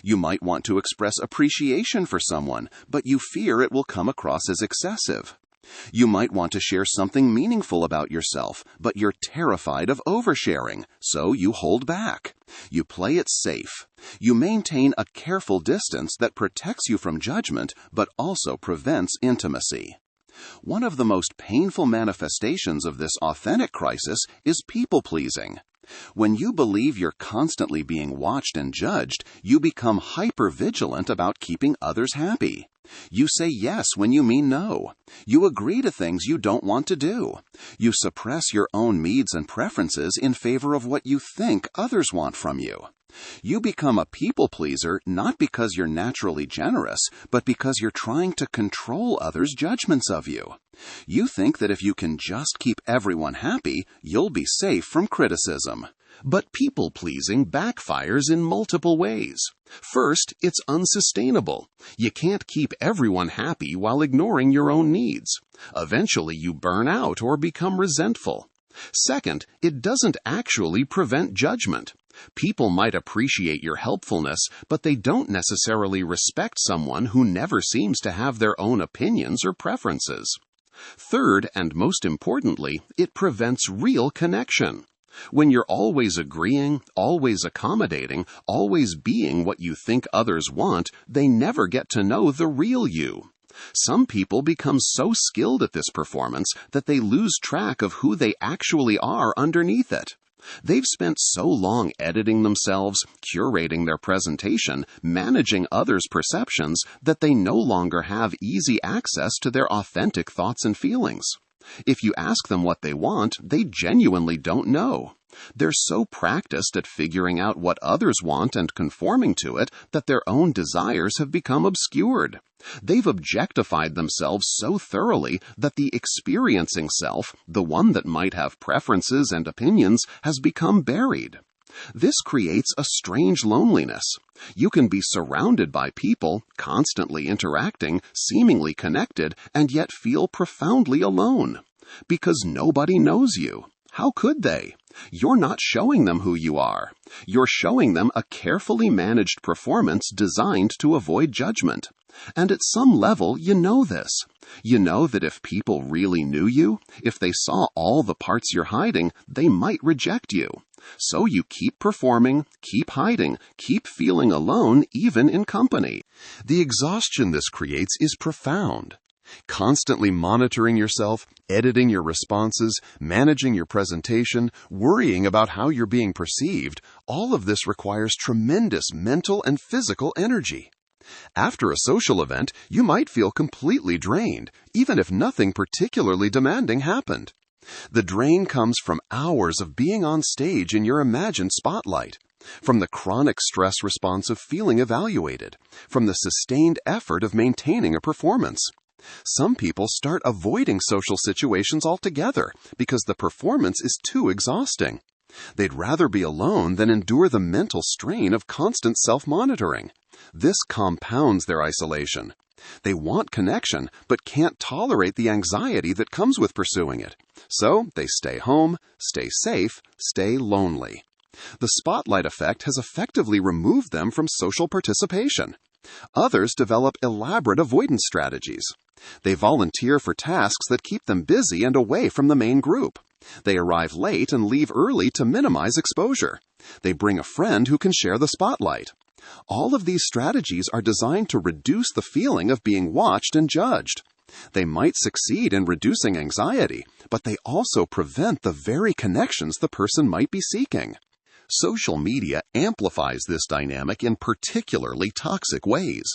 You might want to express appreciation for someone, but you fear it will come across as excessive. You might want to share something meaningful about yourself, but you're terrified of oversharing, so you hold back. You play it safe. You maintain a careful distance that protects you from judgment, but also prevents intimacy. One of the most painful manifestations of this authentic crisis is people-pleasing. When you believe you're constantly being watched and judged, you become hyper-vigilant about keeping others happy. You say yes when you mean no. You agree to things you don't want to do. You suppress your own needs and preferences in favor of what you think others want from you. You become a people-pleaser not because you're naturally generous, but because you're trying to control others' judgments of you. You think that if you can just keep everyone happy, you'll be safe from criticism. But people-pleasing backfires in multiple ways. First, it's unsustainable. You can't keep everyone happy while ignoring your own needs. Eventually, you burn out or become resentful. Second, it doesn't actually prevent judgment. People might appreciate your helpfulness, but they don't necessarily respect someone who never seems to have their own opinions or preferences. Third, and most importantly, it prevents real connection. When you're always agreeing, always accommodating, always being what you think others want, they never get to know the real you. Some people become so skilled at this performance that they lose track of who they actually are underneath it. They've spent so long editing themselves, curating their presentation, managing others' perceptions, that they no longer have easy access to their authentic thoughts and feelings. If you ask them what they want, they genuinely don't know. They're so practiced at figuring out what others want and conforming to it that their own desires have become obscured. They've objectified themselves so thoroughly that the experiencing self, the one that might have preferences and opinions, has become buried. This creates a strange loneliness. You can be surrounded by people, constantly interacting, seemingly connected, and yet feel profoundly alone. Because nobody knows you. How could they? You're not showing them who you are. You're showing them a carefully managed performance designed to avoid judgment. And at some level, you know this. You know that if people really knew you, if they saw all the parts you're hiding, they might reject you. So you keep performing, keep hiding, keep feeling alone even in company. The exhaustion this creates is profound. Constantly monitoring yourself, editing your responses, managing your presentation, worrying about how you're being perceived, all of this requires tremendous mental and physical energy. After a social event, you might feel completely drained, even if nothing particularly demanding happened. The drain comes from hours of being on stage in your imagined spotlight, from the chronic stress response of feeling evaluated, from the sustained effort of maintaining a performance. Some people start avoiding social situations altogether because the performance is too exhausting. They'd rather be alone than endure the mental strain of constant self-monitoring. This compounds their isolation. They want connection, but can't tolerate the anxiety that comes with pursuing it. So they stay home, stay safe, stay lonely. The spotlight effect has effectively removed them from social participation. Others develop elaborate avoidance strategies. They volunteer for tasks that keep them busy and away from the main group. They arrive late and leave early to minimize exposure. They bring a friend who can share the spotlight. All of these strategies are designed to reduce the feeling of being watched and judged. They might succeed in reducing anxiety, but they also prevent the very connections the person might be seeking. Social media amplifies this dynamic in particularly toxic ways.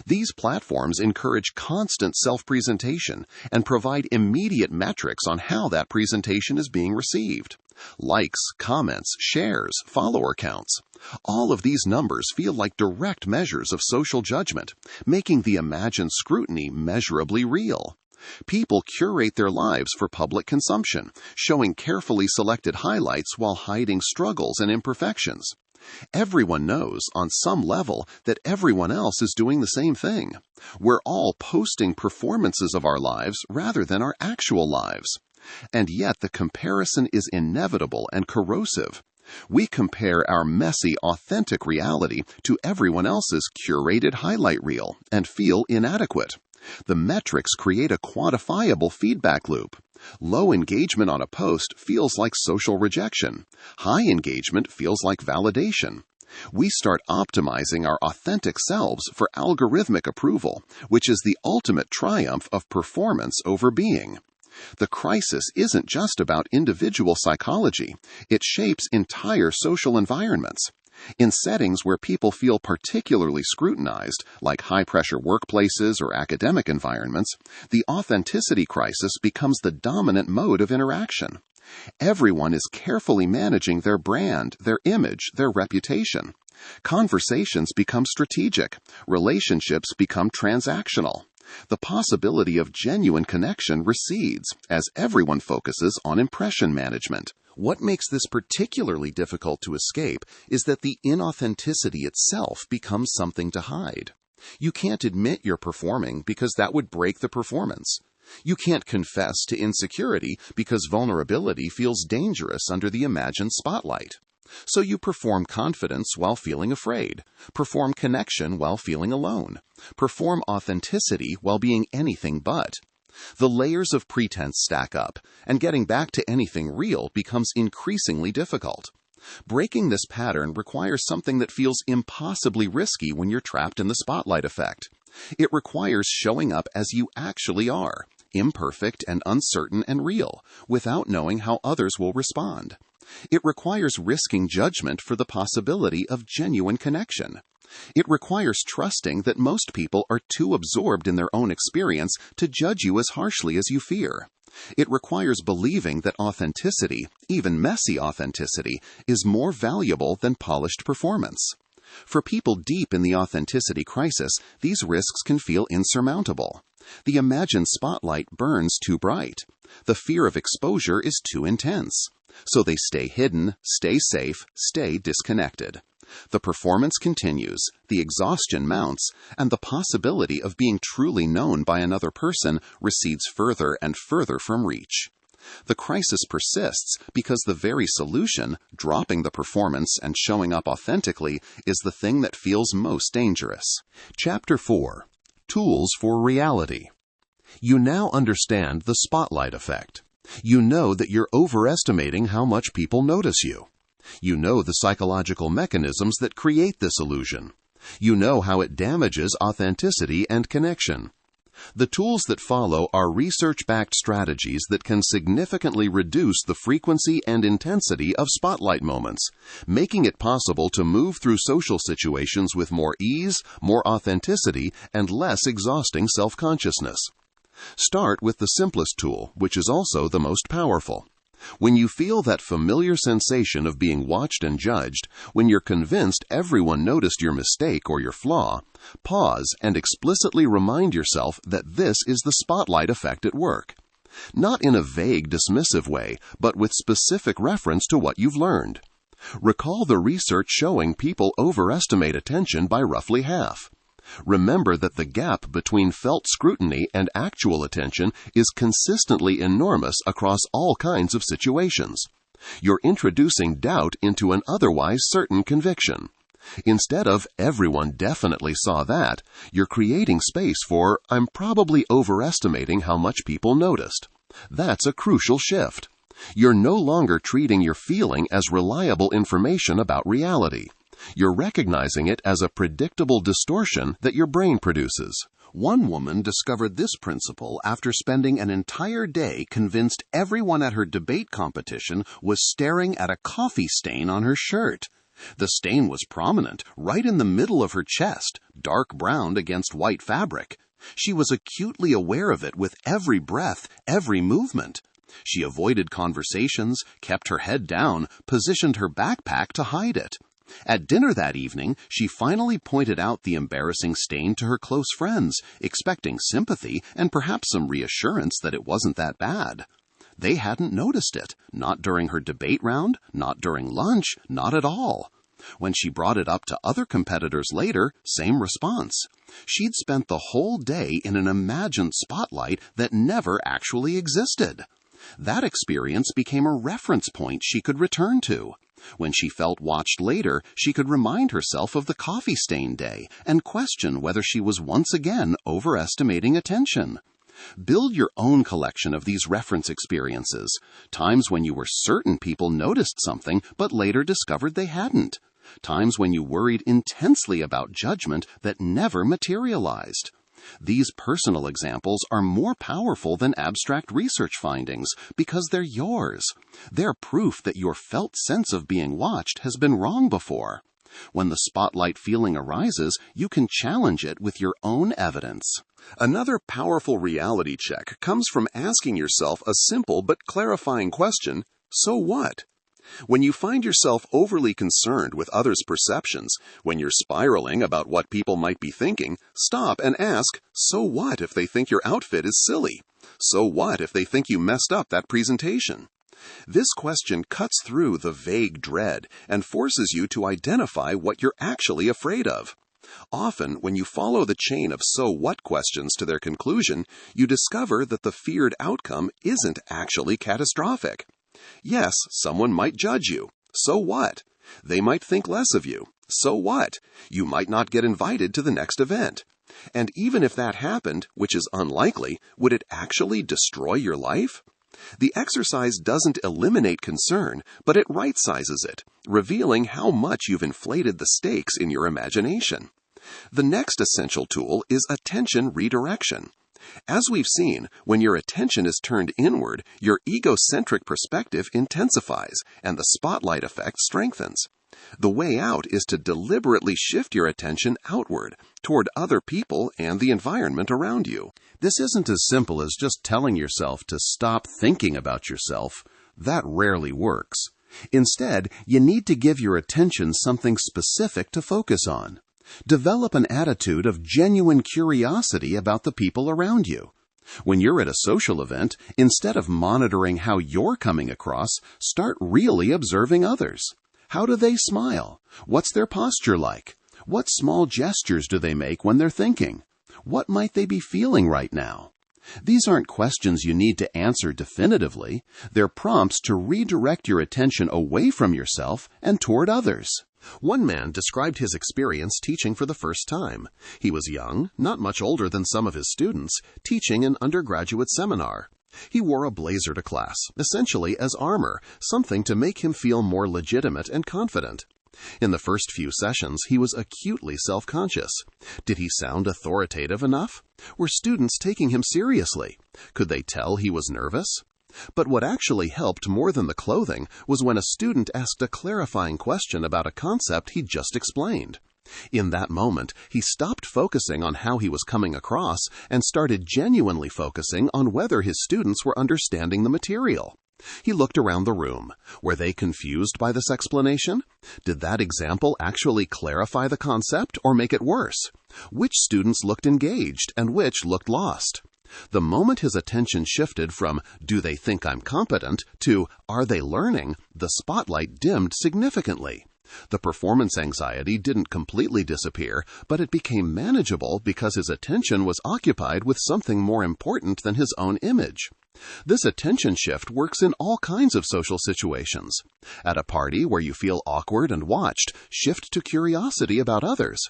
These platforms encourage constant self-presentation and provide immediate metrics on how that presentation is being received. Likes, comments, shares, follower counts. All of these numbers feel like direct measures of social judgment, making the imagined scrutiny measurably real. People curate their lives for public consumption, showing carefully selected highlights while hiding struggles and imperfections. Everyone knows, on some level, that everyone else is doing the same thing. We're all posting performances of our lives rather than our actual lives. And yet the comparison is inevitable and corrosive. We compare our messy, authentic reality to everyone else's curated highlight reel and feel inadequate. The metrics create a quantifiable feedback loop. Low engagement on a post feels like social rejection. High engagement feels like validation. We start optimizing our authentic selves for algorithmic approval, which is the ultimate triumph of performance over being. The crisis isn't just about individual psychology. It shapes entire social environments. In settings where people feel particularly scrutinized, like high-pressure workplaces or academic environments, the authenticity crisis becomes the dominant mode of interaction. Everyone is carefully managing their brand, their image, their reputation. Conversations become strategic. Relationships become transactional. The possibility of genuine connection recedes as everyone focuses on impression management. What makes this particularly difficult to escape is that the inauthenticity itself becomes something to hide. You can't admit you're performing because that would break the performance. You can't confess to insecurity because vulnerability feels dangerous under the imagined spotlight. So you perform confidence while feeling afraid, perform connection while feeling alone, perform authenticity while being anything but. The layers of pretense stack up, and getting back to anything real becomes increasingly difficult. Breaking this pattern requires something that feels impossibly risky when you're trapped in the spotlight effect. It requires showing up as you actually are, imperfect and uncertain and real, without knowing how others will respond. It requires risking judgment for the possibility of genuine connection. It requires trusting that most people are too absorbed in their own experience to judge you as harshly as you fear. It requires believing that authenticity, even messy authenticity, is more valuable than polished performance. For people deep in the authenticity crisis, these risks can feel insurmountable. The imagined spotlight burns too bright. The fear of exposure is too intense. So they stay hidden, stay safe, stay disconnected. The performance continues, the exhaustion mounts, and the possibility of being truly known by another person recedes further and further from reach. The crisis persists because the very solution, dropping the performance and showing up authentically, is the thing that feels most dangerous. Chapter 4. Tools for Reality. You now understand the spotlight effect. You know that you're overestimating how much people notice you. You know the psychological mechanisms that create this illusion. You know how it damages authenticity and connection. The tools that follow are research-backed strategies that can significantly reduce the frequency and intensity of spotlight moments, making it possible to move through social situations with more ease, more authenticity, and less exhausting self-consciousness. Start with the simplest tool, which is also the most powerful. When you feel that familiar sensation of being watched and judged, when you're convinced everyone noticed your mistake or your flaw, pause and explicitly remind yourself that this is the spotlight effect at work. Not in a vague, dismissive way, but with specific reference to what you've learned. Recall the research showing people overestimate attention by roughly half. Remember that the gap between felt scrutiny and actual attention is consistently enormous across all kinds of situations. You're introducing doubt into an otherwise certain conviction. Instead of "everyone definitely saw that," you're creating space for "I'm probably overestimating how much people noticed." That's a crucial shift. You're no longer treating your feeling as reliable information about reality. You're recognizing it as a predictable distortion that your brain produces. One woman discovered this principle after spending an entire day convinced everyone at her debate competition was staring at a coffee stain on her shirt. The stain was prominent, right in the middle of her chest, dark brown against white fabric. She was acutely aware of it with every breath, every movement. She avoided conversations, kept her head down, positioned her backpack to hide it. At dinner that evening, she finally pointed out the embarrassing stain to her close friends, expecting sympathy and perhaps some reassurance that it wasn't that bad. They hadn't noticed it, not during her debate round, not during lunch, not at all. When she brought it up to other competitors later, same response. She'd spent the whole day in an imagined spotlight that never actually existed. That experience became a reference point she could return to. When she felt watched later, she could remind herself of the coffee stain day and question whether she was once again overestimating attention. Build your own collection of these reference experiences, times when you were certain people noticed something but later discovered they hadn't, times when you worried intensely about judgment that never materialized. These personal examples are more powerful than abstract research findings because they're yours. They're proof that your felt sense of being watched has been wrong before. When the spotlight feeling arises, you can challenge it with your own evidence. Another powerful reality check comes from asking yourself a simple but clarifying question: so what? When you find yourself overly concerned with others' perceptions, when you're spiraling about what people might be thinking, stop and ask, so what if they think your outfit is silly? So what if they think you messed up that presentation? This question cuts through the vague dread and forces you to identify what you're actually afraid of. Often, when you follow the chain of so what questions to their conclusion, you discover that the feared outcome isn't actually catastrophic. Yes, someone might judge you. So what? They might think less of you. So what? You might not get invited to the next event. And even if that happened, which is unlikely, would it actually destroy your life? The exercise doesn't eliminate concern, but it right-sizes it, revealing how much you've inflated the stakes in your imagination. The next essential tool is attention redirection. As we've seen, when your attention is turned inward, your egocentric perspective intensifies and the spotlight effect strengthens. The way out is to deliberately shift your attention outward, toward other people and the environment around you. This isn't as simple as just telling yourself to stop thinking about yourself. That rarely works. Instead, you need to give your attention something specific to focus on. Develop an attitude of genuine curiosity about the people around you. When you're at a social event, instead of monitoring how you're coming across, start really observing others. How do they smile? What's their posture like? What small gestures do they make when they're thinking? What might they be feeling right now? These aren't questions you need to answer definitively. They're prompts to redirect your attention away from yourself and toward others. One man described his experience teaching for the first time. He was young, not much older than some of his students, teaching an undergraduate seminar. He wore a blazer to class, essentially as armor, something to make him feel more legitimate and confident. In the first few sessions, he was acutely self-conscious. Did he sound authoritative enough? Were students taking him seriously? Could they tell he was nervous? But what actually helped more than the clothing was when a student asked a clarifying question about a concept he'd just explained. In that moment, he stopped focusing on how he was coming across and started genuinely focusing on whether his students were understanding the material. He looked around the room. Were they confused by this explanation? Did that example actually clarify the concept or make it worse? Which students looked engaged and which looked lost? The moment his attention shifted from, "Do they think I'm competent?" to, "Are they learning?" the spotlight dimmed significantly. The performance anxiety didn't completely disappear, but it became manageable because his attention was occupied with something more important than his own image. This attention shift works in all kinds of social situations. At a party where you feel awkward and watched, shift to curiosity about others.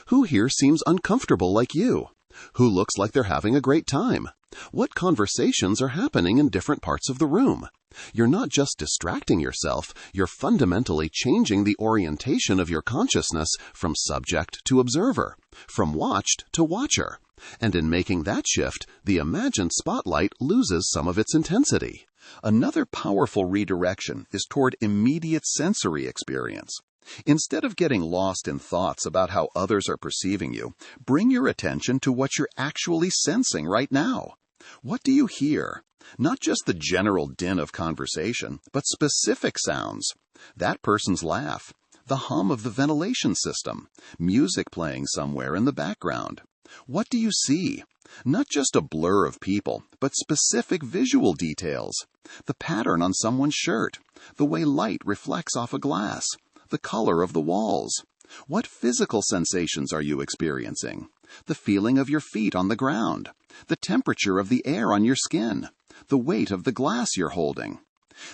Who here seems uncomfortable like you? Who looks like they're having a great time? What conversations are happening in different parts of the room? You're not just distracting yourself, you're fundamentally changing the orientation of your consciousness from subject to observer, from watched to watcher. And in making that shift, the imagined spotlight loses some of its intensity. Another powerful redirection is toward immediate sensory experience. Instead of getting lost in thoughts about how others are perceiving you, bring your attention to what you're actually sensing right now. What do you hear? Not just the general din of conversation, but specific sounds. That person's laugh, the hum of the ventilation system, music playing somewhere in the background. What do you see? Not just a blur of people, but specific visual details. The pattern on someone's shirt, the way light reflects off a glass, the color of the walls. What physical sensations are you experiencing? The feeling of your feet on the ground, the temperature of the air on your skin, the weight of the glass you're holding.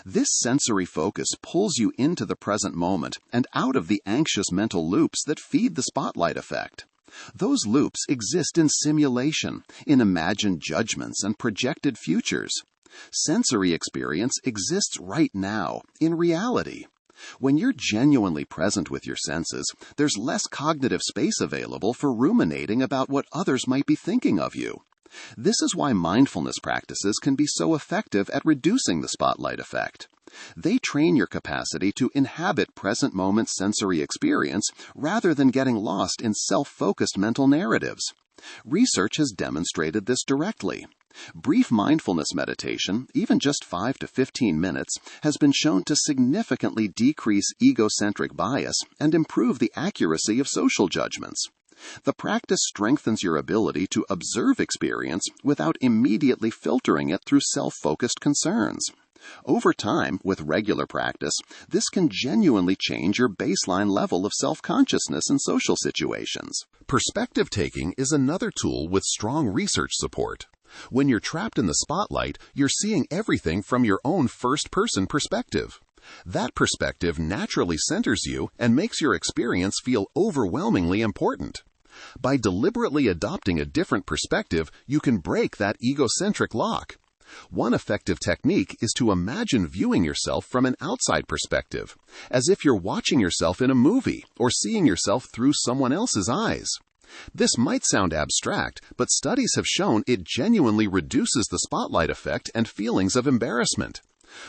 This sensory focus pulls you into the present moment and out of the anxious mental loops that feed the spotlight effect. Those loops exist in simulation, in imagined judgments and projected futures. Sensory experience exists right now, in reality. When you're genuinely present with your senses, there's less cognitive space available for ruminating about what others might be thinking of you. This is why mindfulness practices can be so effective at reducing the spotlight effect. They train your capacity to inhabit present moment sensory experience rather than getting lost in self-focused mental narratives. Research has demonstrated this directly. Brief mindfulness meditation, even just 5 to 15 minutes, has been shown to significantly decrease egocentric bias and improve the accuracy of social judgments. The practice strengthens your ability to observe experience without immediately filtering it through self-focused concerns. Over time, with regular practice, this can genuinely change your baseline level of self-consciousness in social situations. Perspective taking is another tool with strong research support. When you're trapped in the spotlight, you're seeing everything from your own first-person perspective. That perspective naturally centers you and makes your experience feel overwhelmingly important. By deliberately adopting a different perspective, you can break that egocentric lock. One effective technique is to imagine viewing yourself from an outside perspective, as if you're watching yourself in a movie or seeing yourself through someone else's eyes. This might sound abstract, but studies have shown it genuinely reduces the spotlight effect and feelings of embarrassment.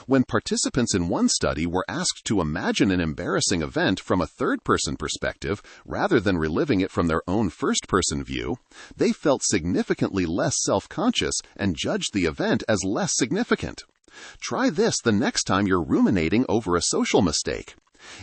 When participants in one study were asked to imagine an embarrassing event from a third-person perspective rather than reliving it from their own first-person view, they felt significantly less self-conscious and judged the event as less significant. Try this the next time you're ruminating over a social mistake.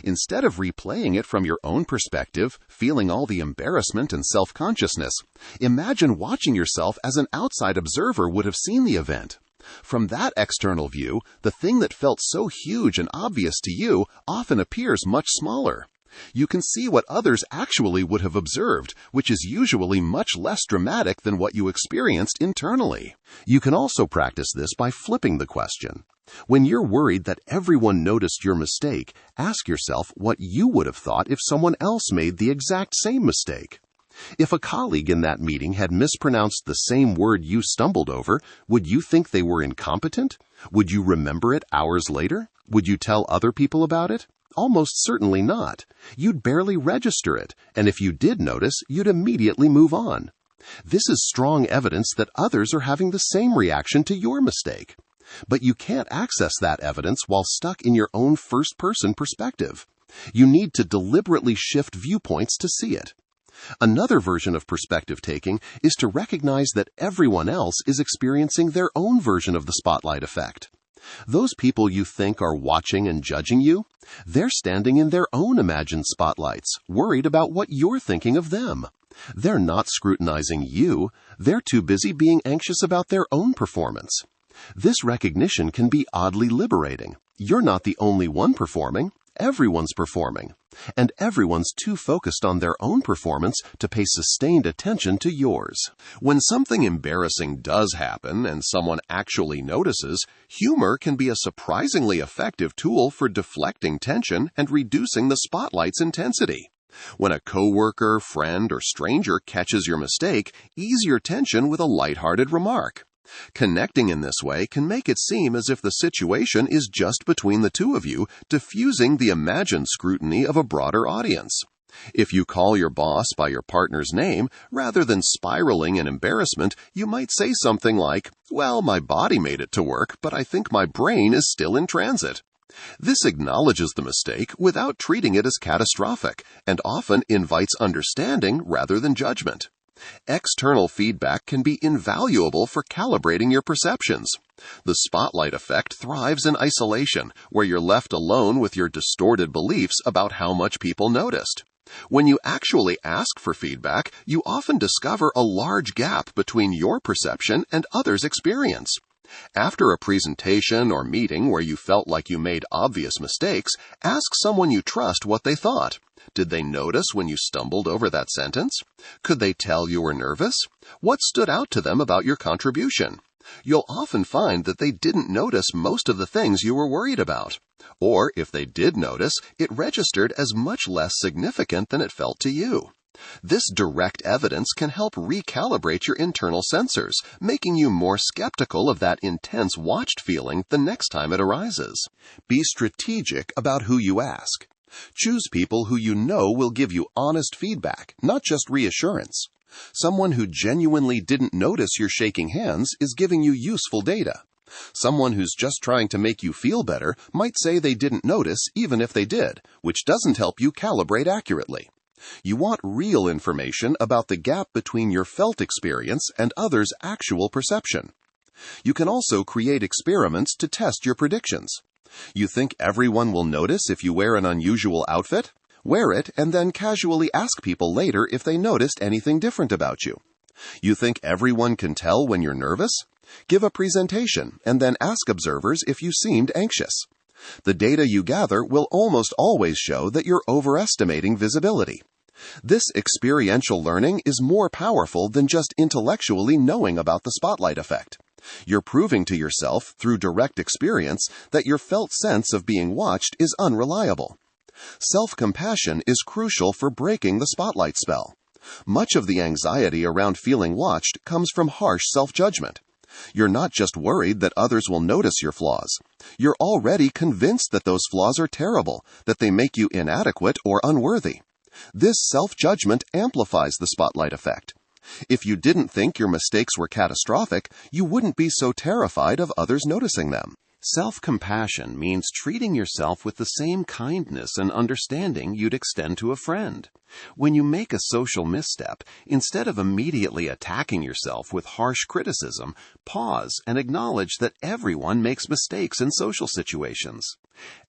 Instead of replaying it from your own perspective, feeling all the embarrassment and self-consciousness, imagine watching yourself as an outside observer would have seen the event. From that external view, the thing that felt so huge and obvious to you often appears much smaller. You can see what others actually would have observed, which is usually much less dramatic than what you experienced internally. You can also practice this by flipping the question. When you're worried that everyone noticed your mistake, ask yourself what you would have thought if someone else made the exact same mistake. If a colleague in that meeting had mispronounced the same word you stumbled over, would you think they were incompetent? Would you remember it hours later? Would you tell other people about it? Almost certainly not. You'd barely register it, and if you did notice, you'd immediately move on. This is strong evidence that others are having the same reaction to your mistake. But you can't access that evidence while stuck in your own first-person perspective. You need to deliberately shift viewpoints to see it. Another version of perspective taking is to recognize that everyone else is experiencing their own version of the spotlight effect. Those people you think are watching and judging you, they're standing in their own imagined spotlights, worried about what you're thinking of them. They're not scrutinizing you. They're too busy being anxious about their own performance. This recognition can be oddly liberating. You're not the only one performing. Everyone's performing, and everyone's too focused on their own performance to pay sustained attention to yours. When something embarrassing does happen and someone actually notices, humor can be a surprisingly effective tool for deflecting tension and reducing the spotlight's intensity. When a coworker, friend, or stranger catches your mistake, ease your tension with a lighthearted remark. Connecting in this way can make it seem as if the situation is just between the two of you, diffusing the imagined scrutiny of a broader audience. If you call your boss by your partner's name, rather than spiraling in embarrassment, you might say something like, "Well, my body made it to work, but I think my brain is still in transit." This acknowledges the mistake without treating it as catastrophic, and often invites understanding rather than judgment. External feedback can be invaluable for calibrating your perceptions. The spotlight effect thrives in isolation, where you're left alone with your distorted beliefs about how much people noticed. When you actually ask for feedback, you often discover a large gap between your perception and others' experience. After a presentation or meeting where you felt like you made obvious mistakes, ask someone you trust what they thought. Did they notice when you stumbled over that sentence? Could they tell you were nervous? What stood out to them about your contribution? You'll often find that they didn't notice most of the things you were worried about. Or, if they did notice, it registered as much less significant than it felt to you. This direct evidence can help recalibrate your internal sensors, making you more skeptical of that intense watched feeling the next time it arises. Be strategic about who you ask. Choose people who you know will give you honest feedback, not just reassurance. Someone who genuinely didn't notice you're shaking hands is giving you useful data. Someone who's just trying to make you feel better might say they didn't notice even if they did, which doesn't help you calibrate accurately. You want real information about the gap between your felt experience and others' actual perception. You can also create experiments to test your predictions. You think everyone will notice if you wear an unusual outfit? Wear it and then casually ask people later if they noticed anything different about you. You think everyone can tell when you're nervous? Give a presentation and then ask observers if you seemed anxious. The data you gather will almost always show that you're overestimating visibility. This experiential learning is more powerful than just intellectually knowing about the spotlight effect. You're proving to yourself through direct experience that your felt sense of being watched is unreliable. Self-compassion is crucial for breaking the spotlight spell. Much of the anxiety around feeling watched comes from harsh self-judgment. You're not just worried that others will notice your flaws. You're already convinced that those flaws are terrible, that they make you inadequate or unworthy. This self-judgment amplifies the spotlight effect. If you didn't think your mistakes were catastrophic, you wouldn't be so terrified of others noticing them. Self-compassion means treating yourself with the same kindness and understanding you'd extend to a friend. When you make a social misstep, instead of immediately attacking yourself with harsh criticism, pause and acknowledge that everyone makes mistakes in social situations.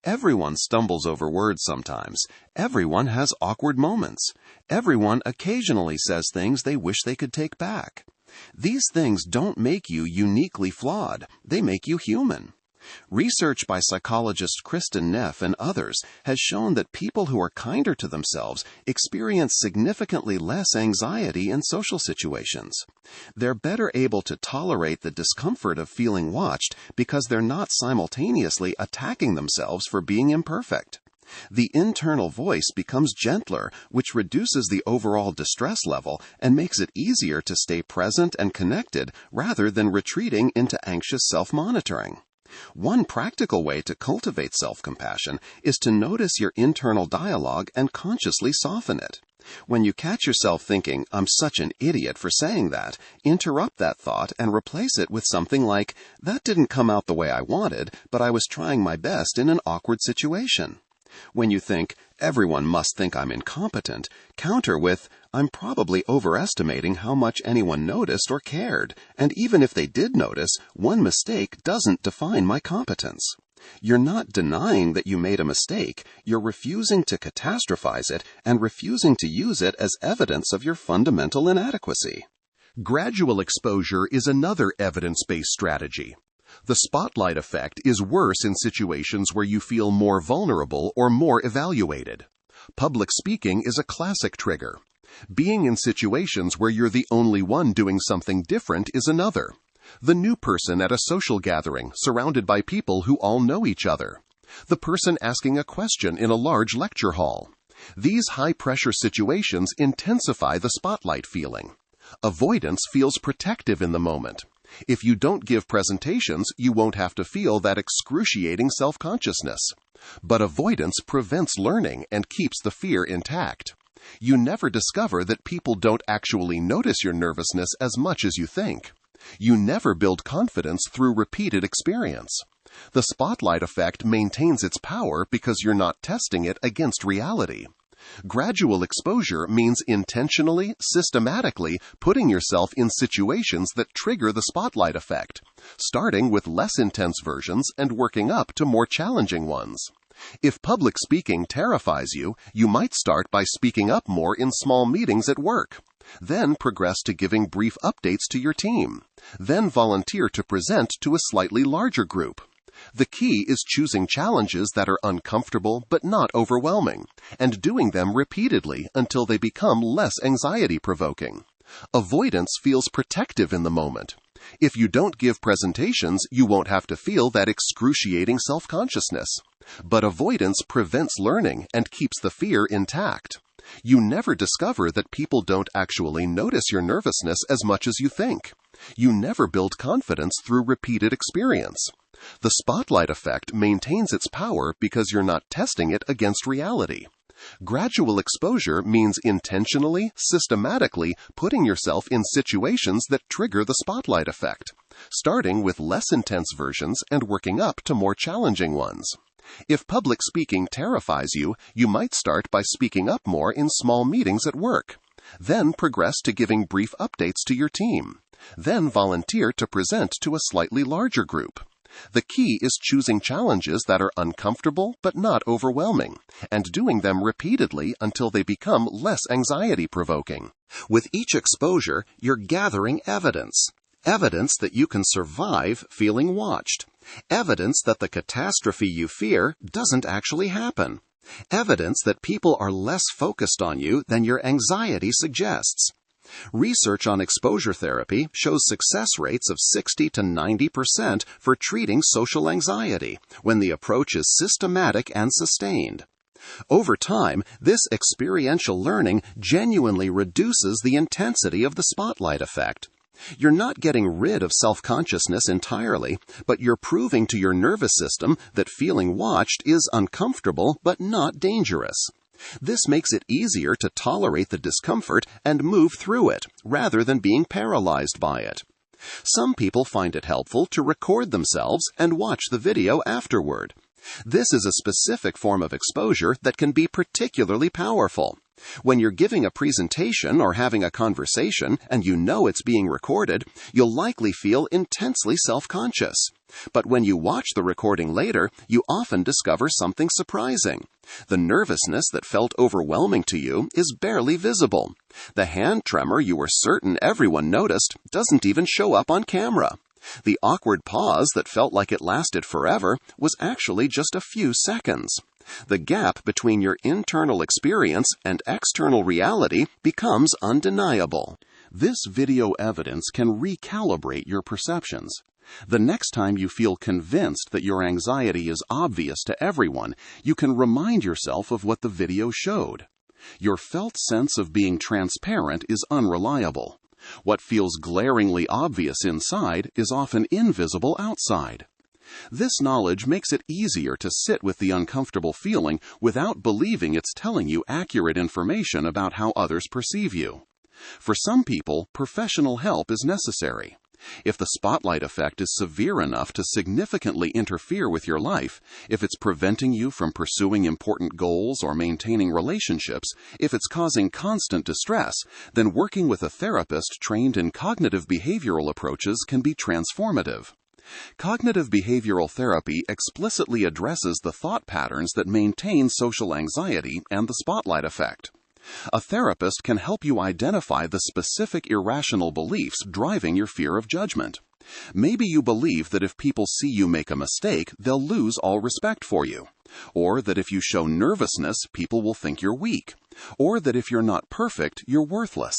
Everyone stumbles over words sometimes. Everyone has awkward moments. Everyone occasionally says things they wish they could take back. These things don't make you uniquely flawed. They make you human. Research by psychologist Kristen Neff and others has shown that people who are kinder to themselves experience significantly less anxiety in social situations. They're better able to tolerate the discomfort of feeling watched because they're not simultaneously attacking themselves for being imperfect. The internal voice becomes gentler, which reduces the overall distress level and makes it easier to stay present and connected rather than retreating into anxious self-monitoring. One practical way to cultivate self-compassion is to notice your internal dialogue and consciously soften it. When you catch yourself thinking, "I'm such an idiot for saying that," interrupt that thought and replace it with something like, "That didn't come out the way I wanted, but I was trying my best in an awkward situation." When you think, "Everyone must think I'm incompetent," counter with, "I'm probably overestimating how much anyone noticed or cared, and even if they did notice, one mistake doesn't define my competence." You're not denying that you made a mistake, you're refusing to catastrophize it and refusing to use it as evidence of your fundamental inadequacy. Gradual exposure is another evidence-based strategy. The spotlight effect is worse in situations where you feel more vulnerable or more evaluated. Public speaking is a classic trigger. Being in situations where you're the only one doing something different is another. The new person at a social gathering, surrounded by people who all know each other. The person asking a question in a large lecture hall. These high-pressure situations intensify the spotlight feeling. Avoidance feels protective in the moment. If you don't give presentations, you won't have to feel that excruciating self-consciousness. But avoidance prevents learning and keeps the fear intact. You never discover that people don't actually notice your nervousness as much as you think. You never build confidence through repeated experience. The spotlight effect maintains its power because you're not testing it against reality. Gradual exposure means intentionally, systematically putting yourself in situations that trigger the spotlight effect, starting with less intense versions and working up to more challenging ones. If public speaking terrifies you, you might start by speaking up more in small meetings at work. Then progress to giving brief updates to your team. Then volunteer to present to a slightly larger group. The key is choosing challenges that are uncomfortable but not overwhelming, and doing them repeatedly until they become less anxiety-provoking. Avoidance feels protective in the moment. If you don't give presentations, you won't have to feel that excruciating self-consciousness. But avoidance prevents learning and keeps the fear intact. You never discover that people don't actually notice your nervousness as much as you think. You never build confidence through repeated experience. The spotlight effect maintains its power because you're not testing it against reality. Gradual exposure means intentionally, systematically putting yourself in situations that trigger the spotlight effect, starting with less intense versions and working up to more challenging ones. If public speaking terrifies you, you might start by speaking up more in small meetings at work. Then progress to giving brief updates to your team. Then volunteer to present to a slightly larger group. The key is choosing challenges that are uncomfortable but not overwhelming, and doing them repeatedly until they become less anxiety-provoking. With each exposure, you're gathering evidence. Evidence that you can survive feeling watched. Evidence that the catastrophe you fear doesn't actually happen. Evidence that people are less focused on you than your anxiety suggests. Research on exposure therapy shows success rates of 60 to 90% for treating social anxiety when the approach is systematic and sustained. Over time, this experiential learning genuinely reduces the intensity of the spotlight effect. You're not getting rid of self-consciousness entirely, but you're proving to your nervous system that feeling watched is uncomfortable but not dangerous. This makes it easier to tolerate the discomfort and move through it, rather than being paralyzed by it. Some people find it helpful to record themselves and watch the video afterward. This is a specific form of exposure that can be particularly powerful. When you're giving a presentation or having a conversation and you know it's being recorded, you'll likely feel intensely self-conscious. But when you watch the recording later, you often discover something surprising. The nervousness that felt overwhelming to you is barely visible. The hand tremor you were certain everyone noticed doesn't even show up on camera. The awkward pause that felt like it lasted forever was actually just a few seconds. The gap between your internal experience and external reality becomes undeniable. This video evidence can recalibrate your perceptions. The next time you feel convinced that your anxiety is obvious to everyone, you can remind yourself of what the video showed. Your felt sense of being transparent is unreliable. What feels glaringly obvious inside is often invisible outside. This knowledge makes it easier to sit with the uncomfortable feeling without believing it's telling you accurate information about how others perceive you. For some people, professional help is necessary. If the spotlight effect is severe enough to significantly interfere with your life, if it's preventing you from pursuing important goals or maintaining relationships, if it's causing constant distress, then working with a therapist trained in cognitive behavioral approaches can be transformative. Cognitive behavioral therapy explicitly addresses the thought patterns that maintain social anxiety and the spotlight effect. A therapist can help you identify the specific irrational beliefs driving your fear of judgment. Maybe you believe that if people see you make a mistake, they'll lose all respect for you. Or that if you show nervousness, people will think you're weak. Or that if you're not perfect, you're worthless.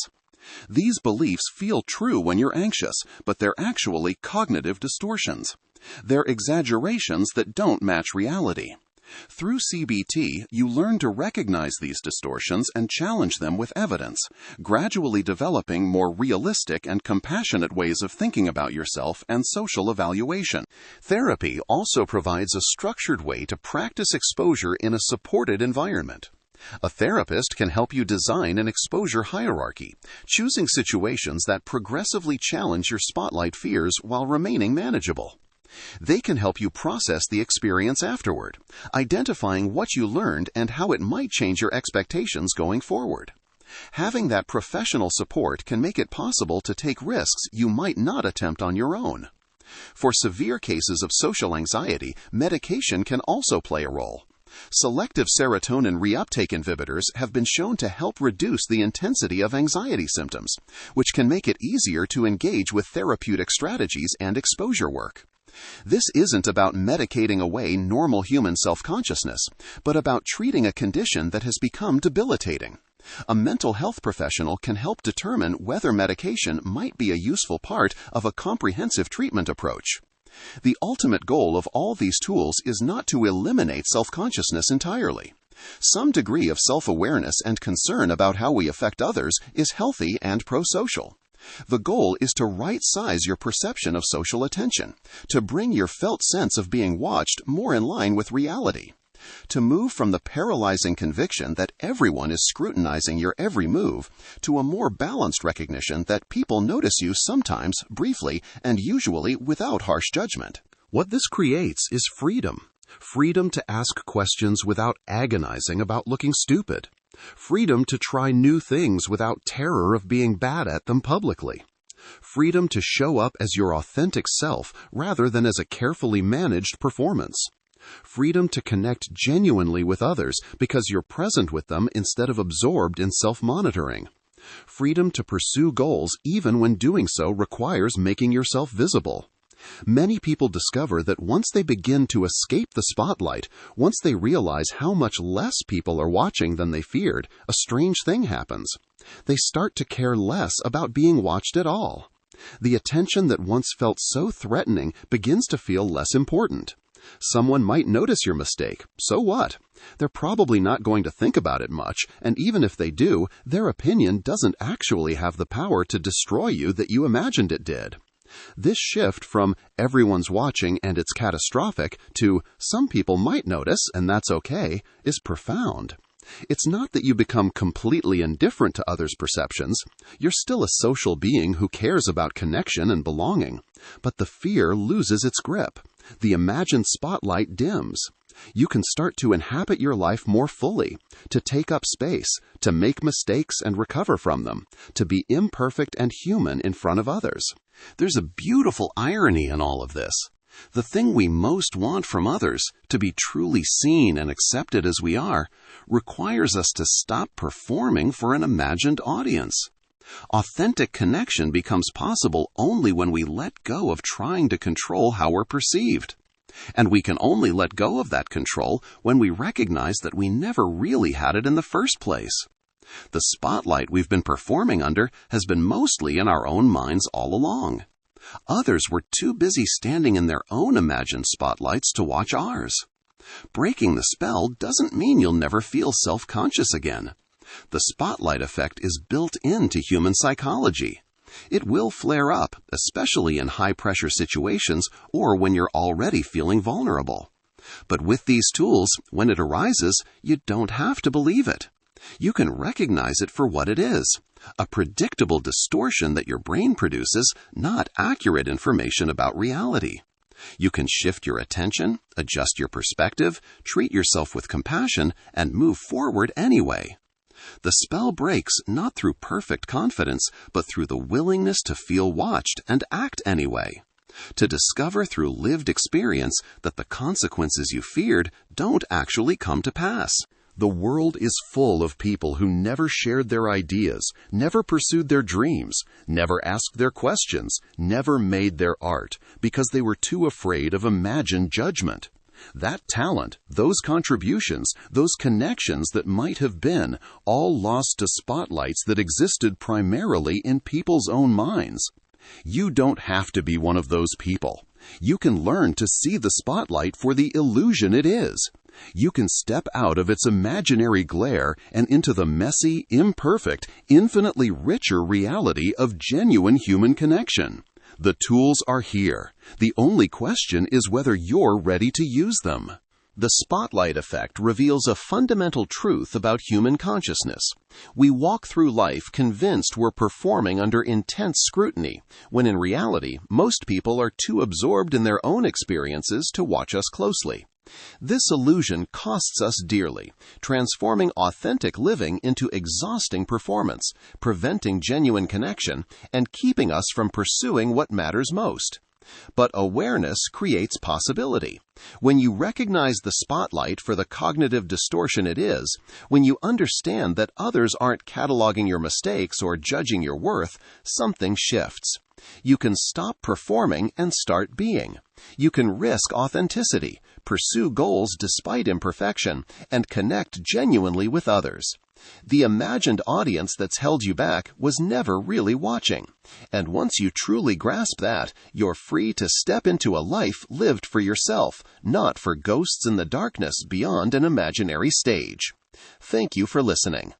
These beliefs feel true when you're anxious, but they're actually cognitive distortions. They're exaggerations that don't match reality. Through CBT, you learn to recognize these distortions and challenge them with evidence, gradually developing more realistic and compassionate ways of thinking about yourself and social evaluation. Therapy also provides a structured way to practice exposure in a supported environment. A therapist can help you design an exposure hierarchy, choosing situations that progressively challenge your spotlight fears while remaining manageable. They can help you process the experience afterward, identifying what you learned and how it might change your expectations going forward. Having that professional support can make it possible to take risks you might not attempt on your own. For severe cases of social anxiety, medication can also play a role. Selective serotonin reuptake inhibitors have been shown to help reduce the intensity of anxiety symptoms, which can make it easier to engage with therapeutic strategies and exposure work. This isn't about medicating away normal human self-consciousness, but about treating a condition that has become debilitating. A mental health professional can help determine whether medication might be a useful part of a comprehensive treatment approach. The ultimate goal of all these tools is not to eliminate self-consciousness entirely. Some degree of self-awareness and concern about how we affect others is healthy and pro-social. The goal is to right-size your perception of social attention, to bring your felt sense of being watched more in line with reality, to move from the paralyzing conviction that everyone is scrutinizing your every move to a more balanced recognition that people notice you sometimes, briefly, and usually without harsh judgment. What this creates is freedom. Freedom to ask questions without agonizing about looking stupid. Freedom to try new things without terror of being bad at them publicly. Freedom to show up as your authentic self rather than as a carefully managed performance. Freedom to connect genuinely with others because you're present with them instead of absorbed in self-monitoring. Freedom to pursue goals even when doing so requires making yourself visible. Many people discover that once they begin to escape the spotlight, once they realize how much less people are watching than they feared, a strange thing happens. They start to care less about being watched at all. The attention that once felt so threatening begins to feel less important. Someone might notice your mistake. So what? They're probably not going to think about it much, and even if they do, their opinion doesn't actually have the power to destroy you that you imagined it did. This shift from everyone's watching and it's catastrophic to some people might notice and that's okay is profound. It's not that you become completely indifferent to others' perceptions. You're still a social being who cares about connection and belonging. But the fear loses its grip. The imagined spotlight dims. You can start to inhabit your life more fully, to take up space, to make mistakes and recover from them, to be imperfect and human in front of others. There's a beautiful irony in all of this. The thing we most want from others, to be truly seen and accepted as we are, requires us to stop performing for an imagined audience. Authentic connection becomes possible only when we let go of trying to control how we're perceived. And we can only let go of that control when we recognize that we never really had it in the first place. The spotlight we've been performing under has been mostly in our own minds all along. Others were too busy standing in their own imagined spotlights to watch ours. Breaking the spell doesn't mean you'll never feel self-conscious again. The spotlight effect is built into human psychology. It will flare up, especially in high-pressure situations or when you're already feeling vulnerable. But with these tools, when it arises, you don't have to believe it. You can recognize it for what it is, a predictable distortion that your brain produces, not accurate information about reality. You can shift your attention, adjust your perspective, treat yourself with compassion, and move forward anyway. The spell breaks not through perfect confidence, but through the willingness to feel watched and act anyway. To discover through lived experience that the consequences you feared don't actually come to pass. The world is full of people who never shared their ideas, never pursued their dreams, never asked their questions, never made their art, because they were too afraid of imagined judgment. That talent, those contributions, those connections that might have been, all lost to spotlights that existed primarily in people's own minds. You don't have to be one of those people. You can learn to see the spotlight for the illusion it is. You can step out of its imaginary glare and into the messy, imperfect, infinitely richer reality of genuine human connection. The tools are here. The only question is whether you're ready to use them. The spotlight effect reveals a fundamental truth about human consciousness. We walk through life convinced we're performing under intense scrutiny, when in reality, most people are too absorbed in their own experiences to watch us closely. This illusion costs us dearly, transforming authentic living into exhausting performance, preventing genuine connection, and keeping us from pursuing what matters most. But awareness creates possibility. When you recognize the spotlight for the cognitive distortion it is, when you understand that others aren't cataloging your mistakes or judging your worth, something shifts. You can stop performing and start being. You can risk authenticity, pursue goals despite imperfection, and connect genuinely with others. The imagined audience that's held you back was never really watching. And once you truly grasp that, you're free to step into a life lived for yourself, not for ghosts in the darkness beyond an imaginary stage. Thank you for listening.